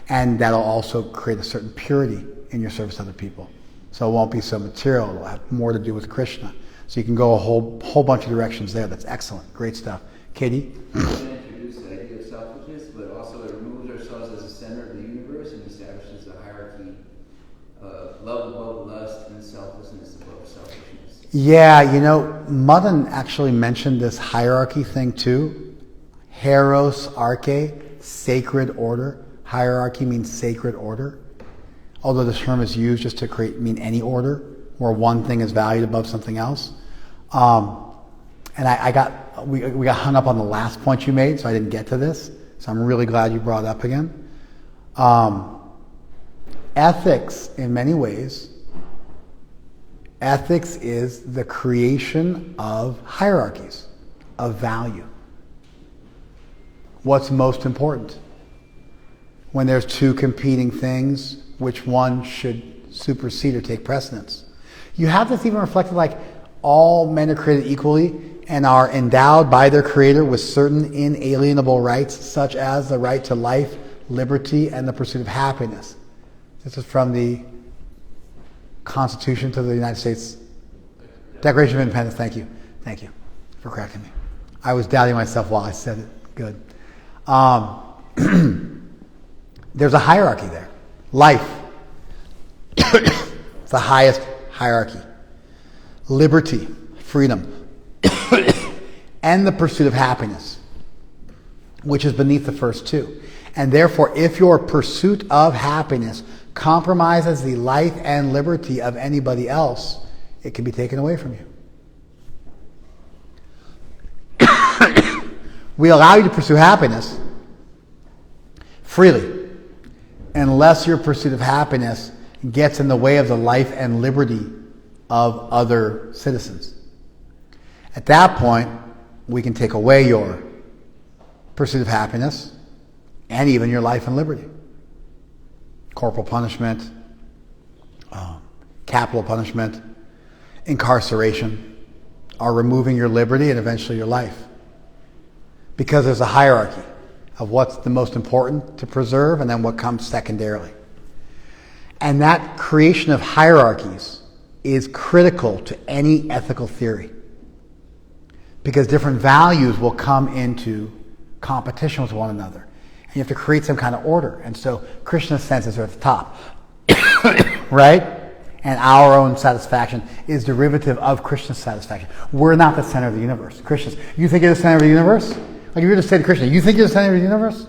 And that'll also create a certain purity in your service to other people. So it won't be so material. It'll have more to do with Krishna. So you can go a whole bunch of directions there. That's excellent. Great stuff. Katie? We want to introduce the idea of selfishness, but also it removes ourselves as the center of the universe and establishes a hierarchy of love above lust and selflessness above selfishness. Yeah, Madan actually mentioned this hierarchy thing too. Hieros arche, sacred order. Hierarchy means sacred order. Although the term is used just to mean any order where one thing is valued above something else. And we got hung up on the last point you made, so I didn't get to this. So I'm really glad you brought it up again. Ethics, in many ways, ethics is the creation of hierarchies of value. What's most important? When there's two competing things, which one should supersede or take precedence? You have this even reflected like all men are created equally and are endowed by their Creator with certain inalienable rights, such as the right to life, liberty, and the pursuit of happiness. This is from the Constitution to the United States Declaration of Independence. Thank you for correcting me. I was doubting myself while I said it. Good. There's a hierarchy there. Life. It's the highest hierarchy. Liberty, freedom, and the pursuit of happiness, which is beneath the first two. And therefore, if your pursuit of happiness compromises the life and liberty of anybody else, it can be taken away from you. We allow you to pursue happiness freely. unless your pursuit of happiness gets in the way of the life and liberty of other citizens. At that point, we can take away your pursuit of happiness and even your life and liberty. Corporal punishment, capital punishment, incarceration are removing your liberty and eventually your life. Because there's a hierarchy of what's the most important to preserve and then what comes secondarily. And that creation of hierarchies is critical to any ethical theory. Because different values will come into competition with one another. And you have to create some kind of order. And so Krishna's senses are at the top. Right? And our own satisfaction is derivative of Krishna's satisfaction. We're not the center of the universe. Krishna's. You think you're the center of the universe? Like if you were to say to Krishna, you think you're the center of the universe?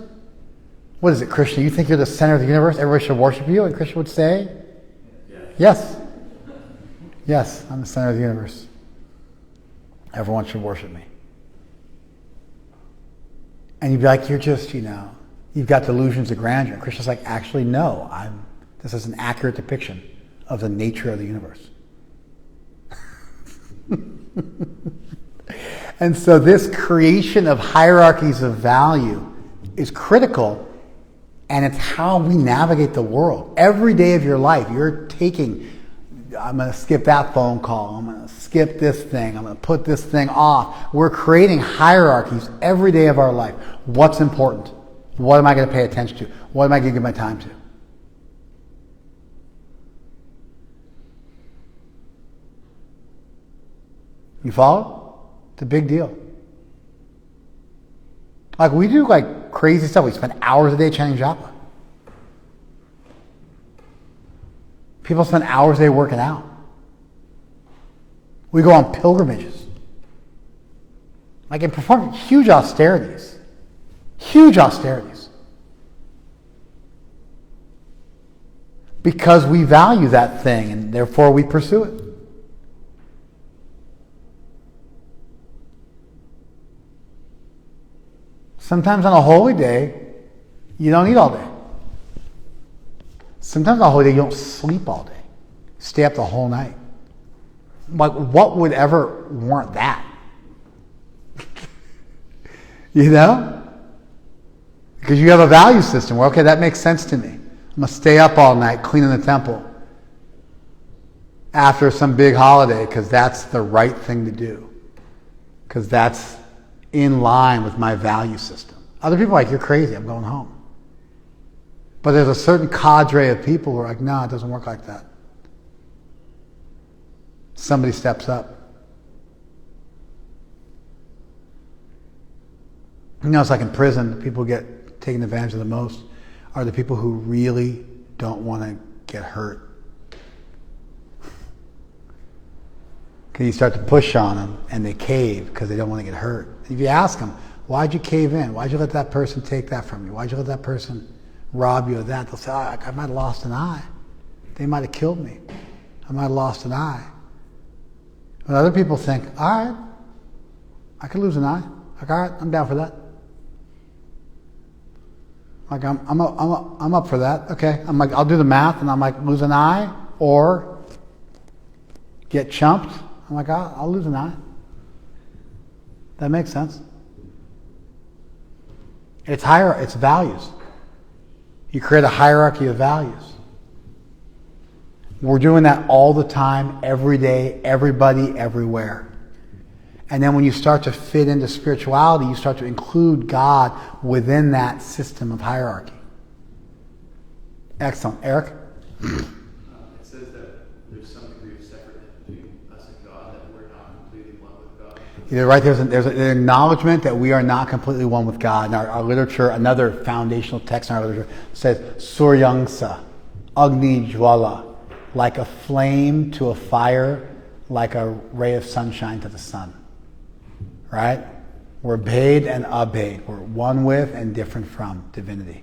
What is it, Krishna? You think you're the center of the universe? Everybody should worship you? And Krishna would say, yes. Yes, I'm the center of the universe. Everyone should worship me. And you'd be like, you're just, you've got delusions of grandeur. And Krishna's like, actually, no. This is an accurate depiction of the nature of the universe. And so this creation of hierarchies of value is critical, and it's how we navigate the world. Every day of your life, you're taking, I'm going to skip that phone call, I'm going to skip this thing, I'm going to put this thing off. We're creating hierarchies every day of our life. What's important? What am I going to pay attention to? What am I going to give my time to? You follow? It's a big deal. Like we do crazy stuff. We spend hours a day chanting japa. People spend hours a day working out. We go on pilgrimages. And perform huge austerities. Huge austerities. Because we value that thing and therefore we pursue it. Sometimes on a holy day, you don't eat all day. Sometimes on a holy day, you don't sleep all day. Stay up the whole night. What would ever warrant that? Because you have a value system where, okay, that makes sense to me. I'm going to stay up all night cleaning the temple after some big holiday because that's the right thing to do. Because that's in line with my value system. Other people are like, you're crazy, I'm going home. But there's a certain cadre of people who are like, no, it doesn't work like that. Somebody steps up. It's like in prison, the people get taken advantage of the most are the people who really don't want to get hurt. Because you start to push on them and they cave because they don't want to get hurt. If you ask them, why'd you cave in? Why'd you let that person take that from you? Why'd you let that person rob you of that? They'll say, I might have lost an eye. They might have killed me. I might have lost an eye. But other people think, all right, I could lose an eye. All right, I'm down for that. I'm up for that. Okay, I'll do the math, and I'm like, lose an eye or get chumped. I'm like, I'll lose an eye. That makes sense. It's values. You create a hierarchy of values. We're doing that all the time, every day, everybody, everywhere. And then when you start to fit into spirituality, you start to include God within that system of hierarchy. Excellent. Eric? It says that there's some degree of separateness between us and God, that we're not completely one with God. You're right. There's an acknowledgement that we are not completely one with God. In our literature, another foundational text in our literature says, Suryangsa, Agni Jwala, like a flame to a fire, like a ray of sunshine to the sun. Right? We're Bhed and Abhed. We're one with and different from divinity.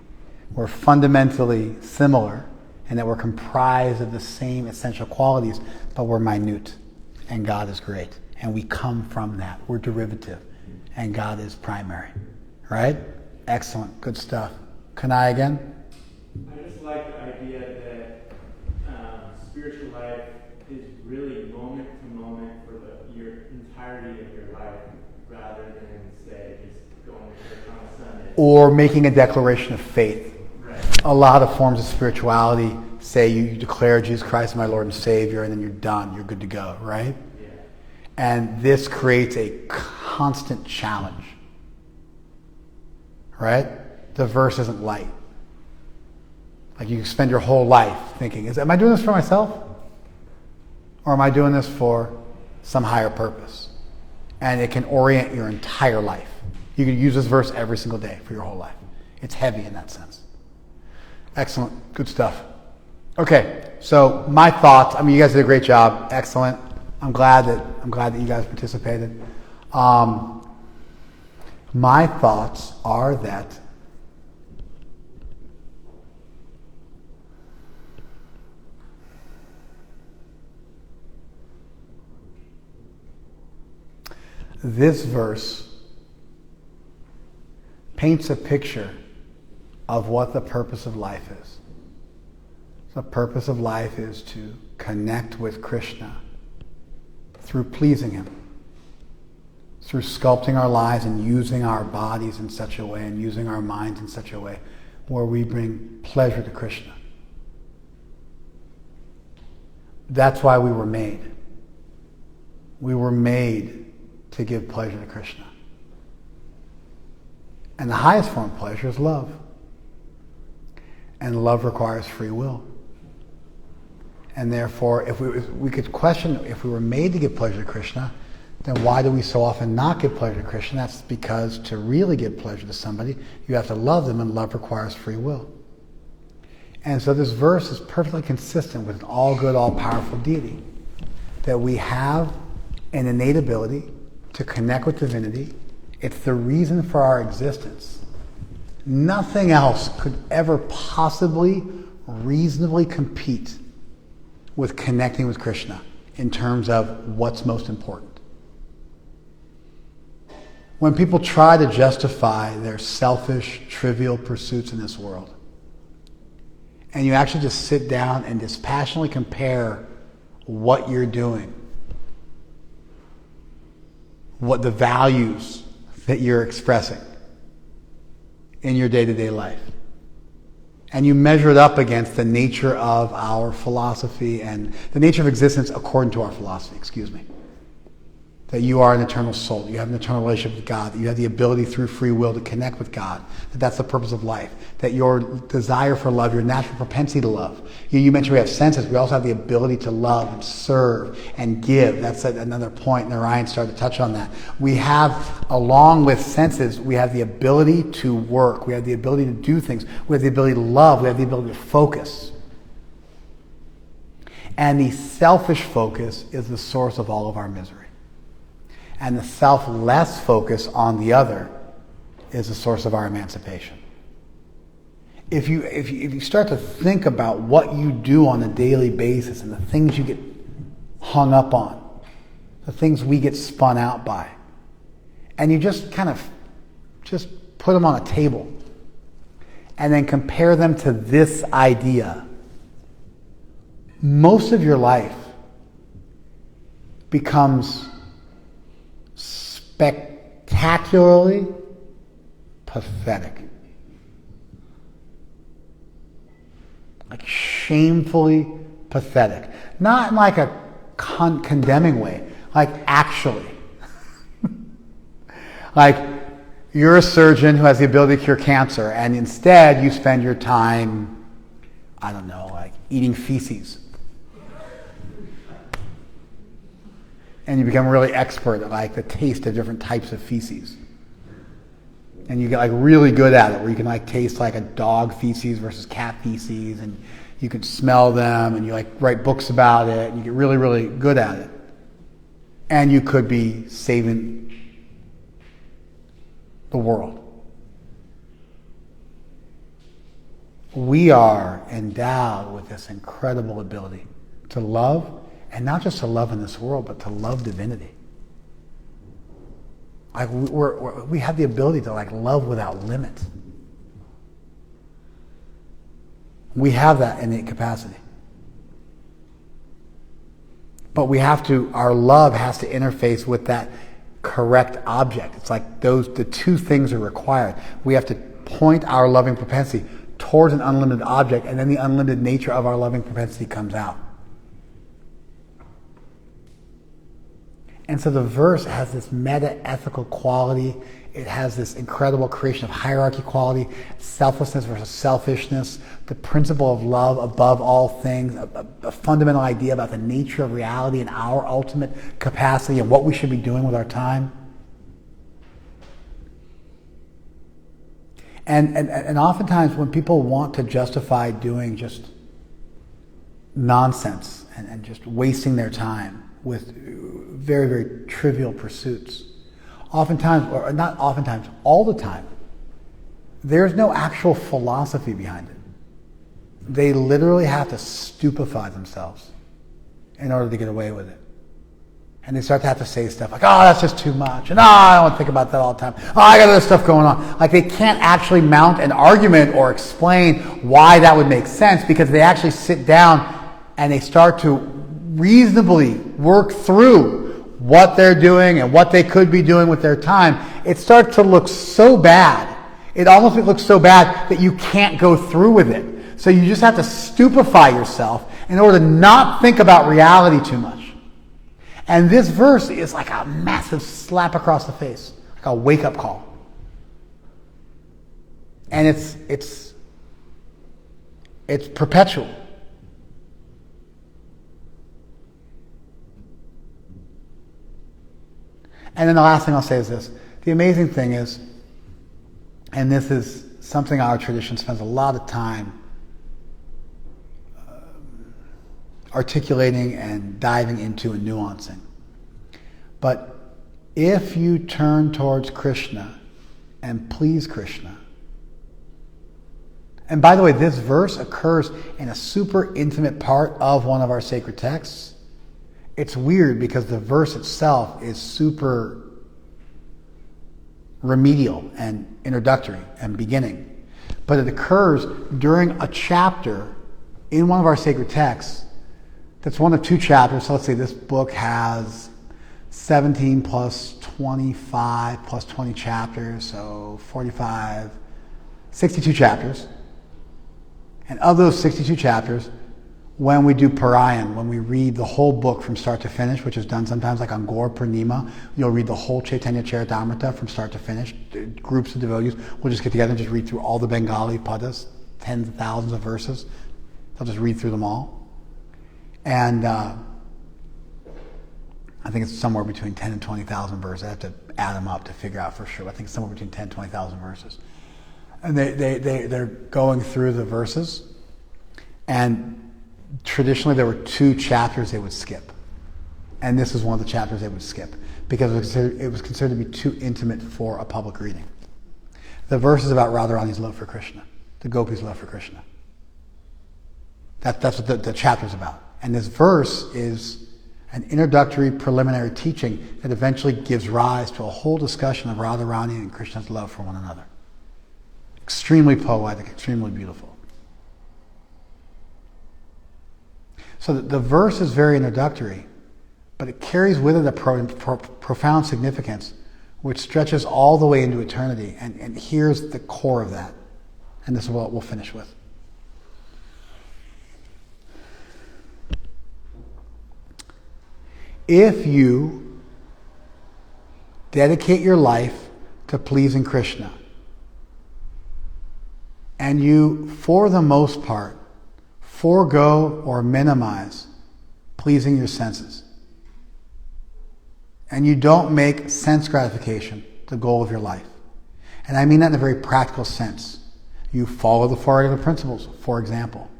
We're fundamentally similar in that we're comprised of the same essential qualities, but we're minute. And God is great. And we come from that. We're derivative. And God is primary. Right? Excellent. Good stuff. Kanai again? I just like the idea that spiritual life is really moment to moment for your entirety of your life, rather than say just going to church on a Sunday. Or making a declaration of faith. Right. A lot of forms of spirituality say you declare Jesus Christ my Lord and Savior, and then you're done. You're good to go, right? Yeah. And this creates a constant challenge, right? The verse isn't light. Like you spend your whole life thinking, am I doing this for myself? Or am I doing this for some higher purpose? And it can orient your entire life. You can use this verse every single day for your whole life. It's heavy in that sense. Excellent. Good stuff. Okay, so my thoughts. I mean, you guys did a great job. Excellent. I'm glad that you guys participated. My thoughts are that this verse paints a picture of what the purpose of life is. The purpose of life is to connect with Krishna through pleasing him, through sculpting our lives and using our bodies in such a way and using our minds in such a way where we bring pleasure to Krishna. That's why we were made. We were made to give pleasure to Krishna. And the highest form of pleasure is love. And love requires free will. And therefore, if we could question, if we were made to give pleasure to Krishna, then why do we so often not give pleasure to Krishna? That's because to really give pleasure to somebody, you have to love them, and love requires free will. And so this verse is perfectly consistent with an all-good, all-powerful deity. That we have an innate ability to connect with divinity. It's the reason for our existence. Nothing else could ever possibly reasonably compete with connecting with Krishna in terms of what's most important. When people try to justify their selfish, trivial pursuits in this world, and you actually just sit down and dispassionately compare what you're doing, what the values that you're expressing in your day-to-day life, and you measure it up against the nature of our philosophy and the nature of existence according to our philosophy, that you are an eternal soul, that you have an eternal relationship with God, that you have the ability through free will to connect with God, that that's the purpose of life, that your desire for love, your natural propensity to love. You mentioned we have senses, we also have the ability to love and serve and give. That's another point, and Ryan started to touch on that. We have, along with senses, we have the ability to work, we have the ability to do things, we have the ability to love, we have the ability to focus. And the selfish focus is the source of all of our misery. And the selfless focus on the other is the source of our emancipation. If you start to think about what you do on a daily basis and the things you get hung up on, the things we get spun out by, and you just kind of just put them on a table and then compare them to this idea, most of your life becomes spectacularly pathetic. Like shamefully pathetic. Not in like a condemning way, like actually. Like you're a surgeon who has the ability to cure cancer, and instead you spend your time, I don't know, like eating feces. And you become really expert at like the taste of different types of feces. And you get like really good at it, where you can like taste like a dog feces versus cat feces, and you can smell them, and you like write books about it, and you get really, really good at it. And you could be saving the world. We are endowed with this incredible ability to love, and not just to love in this world, but to love divinity. Like we have the ability to like love without limit. We have that innate capacity. But our love has to interface with that correct object. It's like the two things are required. We have to point our loving propensity towards an unlimited object, and then the unlimited nature of our loving propensity comes out. And so the verse has this meta-ethical quality. It has this incredible creation of hierarchy quality, selflessness versus selfishness, the principle of love above all things, a fundamental idea about the nature of reality and our ultimate capacity and what we should be doing with our time. And oftentimes when people want to justify doing just nonsense and just wasting their time with very, very trivial pursuits, oftentimes, or not oftentimes, all the time, there's no actual philosophy behind it. They literally have to stupefy themselves in order to get away with it. And they start to have to say stuff like, oh, that's just too much. And I don't want to think about that all the time. Oh, I got other stuff going on. Like they can't actually mount an argument or explain why that would make sense, because they actually sit down and they start to reasonably work through what they're doing and what they could be doing with their time. It starts to look so bad. It almost looks so bad that you can't go through with it. So you just have to stupefy yourself in order to not think about reality too much. And this verse is like a massive slap across the face, like a wake-up call. And it's perpetual. And then the last thing I'll say is this. The amazing thing is, and this is something our tradition spends a lot of time articulating and diving into and nuancing. But if you turn towards Krishna and please Krishna, and by the way, this verse occurs in a super intimate part of one of our sacred texts. It's weird because the verse itself is super remedial and introductory and beginning. But it occurs during a chapter in one of our sacred texts that's one of two chapters. So let's say this book has 17 plus 25 plus 20 chapters, so 45, 62 chapters. And of those 62 chapters, when we do Parayan, when we read the whole book from start to finish, which is done sometimes like on Gaur Purnima, you'll read the whole Chaitanya Charitamrita from start to finish. Groups of devotees will just get together and just read through all the Bengali padas, tens of thousands of verses. They'll just read through them all. And I think it's somewhere between 10 and 20,000 verses. I have to add them up to figure out for sure. I think it's somewhere between 10 and 20,000 verses. And they're going through the verses. And traditionally there were two chapters they would skip. And this is one of the chapters they would skip because it was considered to be too intimate for a public reading. The verse is about Radharani's love for Krishna, the gopis' love for Krishna. That's what the chapter's about. And this verse is an introductory preliminary teaching that eventually gives rise to a whole discussion of Radharani and Krishna's love for one another. Extremely poetic, extremely beautiful. So the verse is very introductory, but it carries with it a profound significance which stretches all the way into eternity. And here's the core of that. And this is what we'll finish with. If you dedicate your life to pleasing Krishna, and you, for the most part, forego or minimize pleasing your senses, and you don't make sense gratification the goal of your life, and I mean that in a very practical sense. You follow the four regular principles, for example.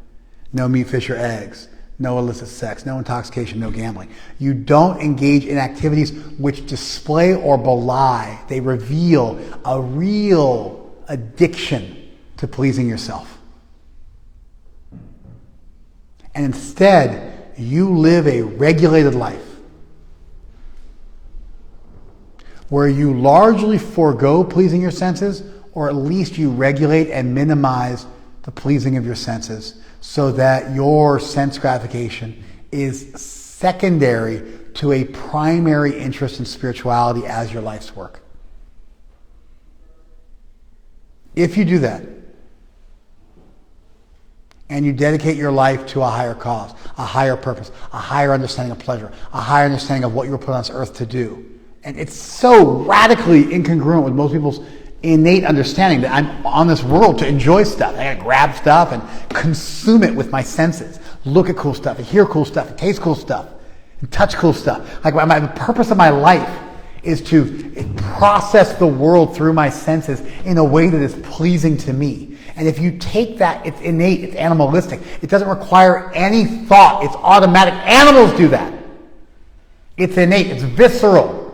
No meat, fish, or eggs. No illicit sex. No intoxication. No gambling. You don't engage in activities which display or belie. They reveal a real addiction to pleasing yourself. And instead, you live a regulated life where you largely forego pleasing your senses, or at least you regulate and minimize the pleasing of your senses so that your sense gratification is secondary to a primary interest in spirituality as your life's work. If you do that, and you dedicate your life to a higher cause, a higher purpose, a higher understanding of pleasure, a higher understanding of what you were put on this earth to do. And it's so radically incongruent with most people's innate understanding that I'm on this world to enjoy stuff. I gotta grab stuff and consume it with my senses. Look at cool stuff, and hear cool stuff, and taste cool stuff, and touch cool stuff. Like the purpose of my life is to process the world through my senses in a way that is pleasing to me. And if you take that, it's innate, it's animalistic. It doesn't require any thought. It's automatic. Animals do that. It's innate, it's visceral.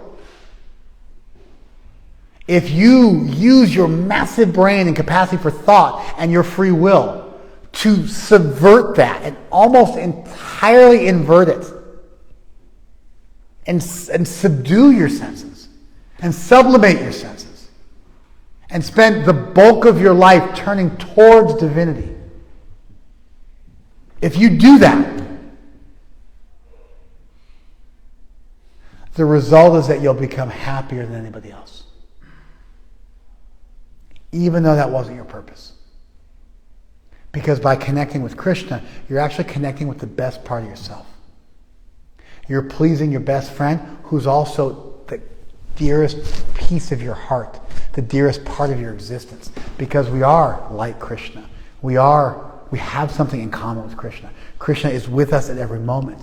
If you use your massive brain and capacity for thought and your free will to subvert that and almost entirely invert it and subdue your senses and sublimate your senses, and spend the bulk of your life turning towards divinity. If you do that, the result is that you'll become happier than anybody else. Even though that wasn't your purpose. Because by connecting with Krishna, you're actually connecting with the best part of yourself. You're pleasing your best friend, who's also the dearest piece of your heart, the dearest part of your existence, because we are like Krishna. We have something in common with Krishna. Krishna is with us at every moment.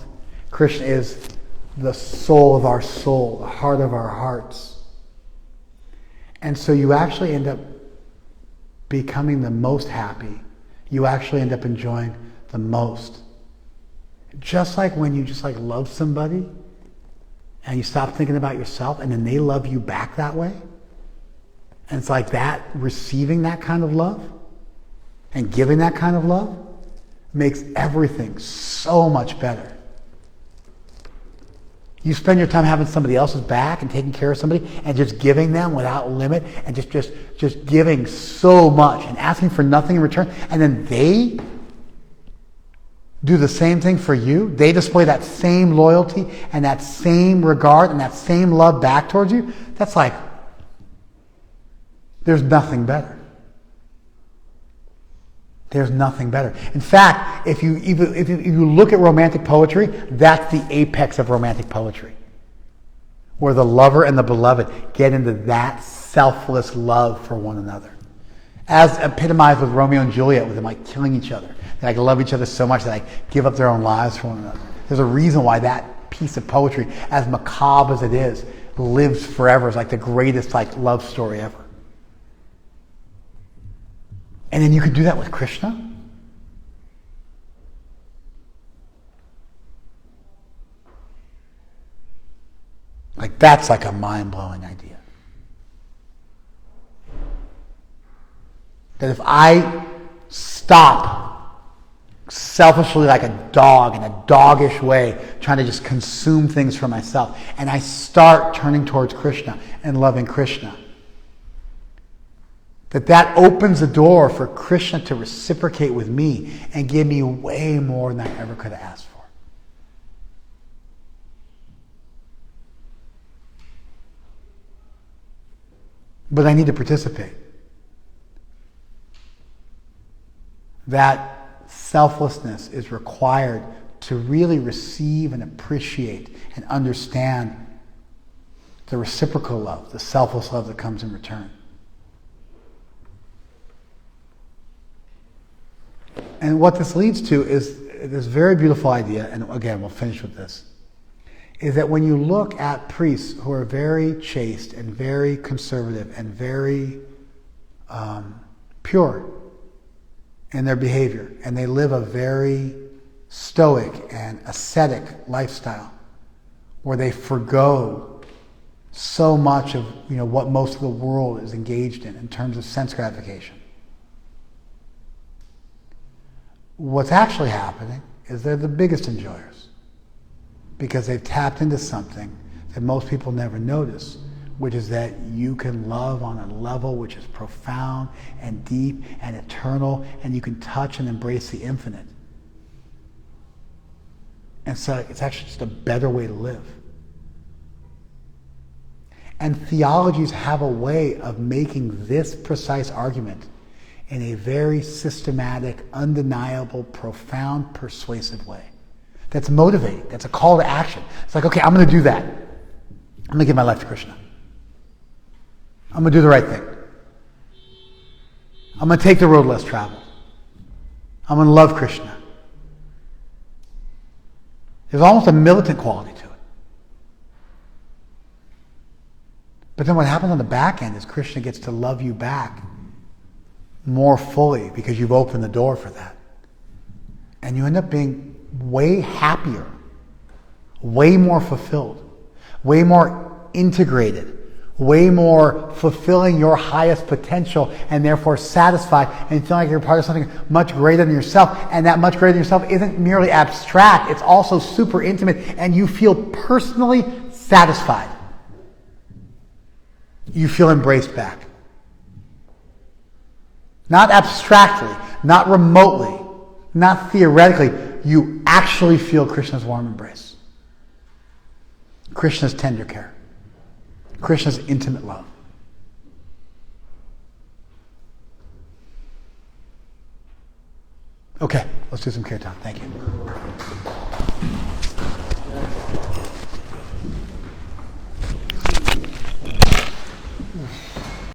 Krishna is the soul of our soul, the heart of our hearts. And so you actually end up becoming the most happy. You actually end up enjoying the most. Just like when you just love somebody and you stop thinking about yourself and then they love you back that way. And it's like that, receiving that kind of love and giving that kind of love makes everything so much better. You spend your time having somebody else's back and taking care of somebody and just giving them without limit and just giving so much and asking for nothing in return. And then they do the same thing for you. They display that same loyalty and that same regard and that same love back towards you. That's like, there's nothing better. There's nothing better. In fact, if you look at romantic poetry, that's the apex of romantic poetry, where the lover and the beloved get into that selfless love for one another, as epitomized with Romeo and Juliet, with them killing each other. They love each other so much that give up their own lives for one another. There's a reason why that piece of poetry, as macabre as it is, lives forever. It's the greatest love story ever. And then you could do that with Krishna. That's a mind-blowing idea. That if I stop selfishly like a dog in a doggish way, trying to just consume things for myself, and I start turning towards Krishna and loving Krishna, that opens the door for Krishna to reciprocate with me and give me way more than I ever could have asked for. But I need to participate. That selflessness is required to really receive and appreciate and understand the reciprocal love, the selfless love that comes in return. And what this leads to is this very beautiful idea, and again, we'll finish with this, is that when you look at priests who are very chaste and very conservative and very pure in their behavior, and they live a very stoic and ascetic lifestyle, where they forgo so much of what most of the world is engaged in terms of sense gratification. What's actually happening is they're the biggest enjoyers, because they've tapped into something that most people never notice, which is that you can love on a level which is profound and deep and eternal, and you can touch and embrace the infinite And so it's actually just a better way to live. And theologies have a way of making this precise argument in a very systematic, undeniable, profound, persuasive way. That's motivating. That's a call to action. It's like, okay, I'm going to do that. I'm going to give my life to Krishna. I'm going to do the right thing. I'm going to take the road less traveled. I'm going to love Krishna. There's almost a militant quality to it. But then what happens on the back end is Krishna gets to love you back more fully because you've opened the door for that. And you end up being way happier, way more fulfilled, way more integrated, way more fulfilling your highest potential and therefore satisfied and feeling like you're part of something much greater than yourself. And that much greater than yourself isn't merely abstract, it's also super intimate and you feel personally satisfied. You feel embraced back. Not abstractly, not remotely, not theoretically. You actually feel Krishna's warm embrace. Krishna's tender care. Krishna's intimate love. Okay, let's do some kirtan. Thank you.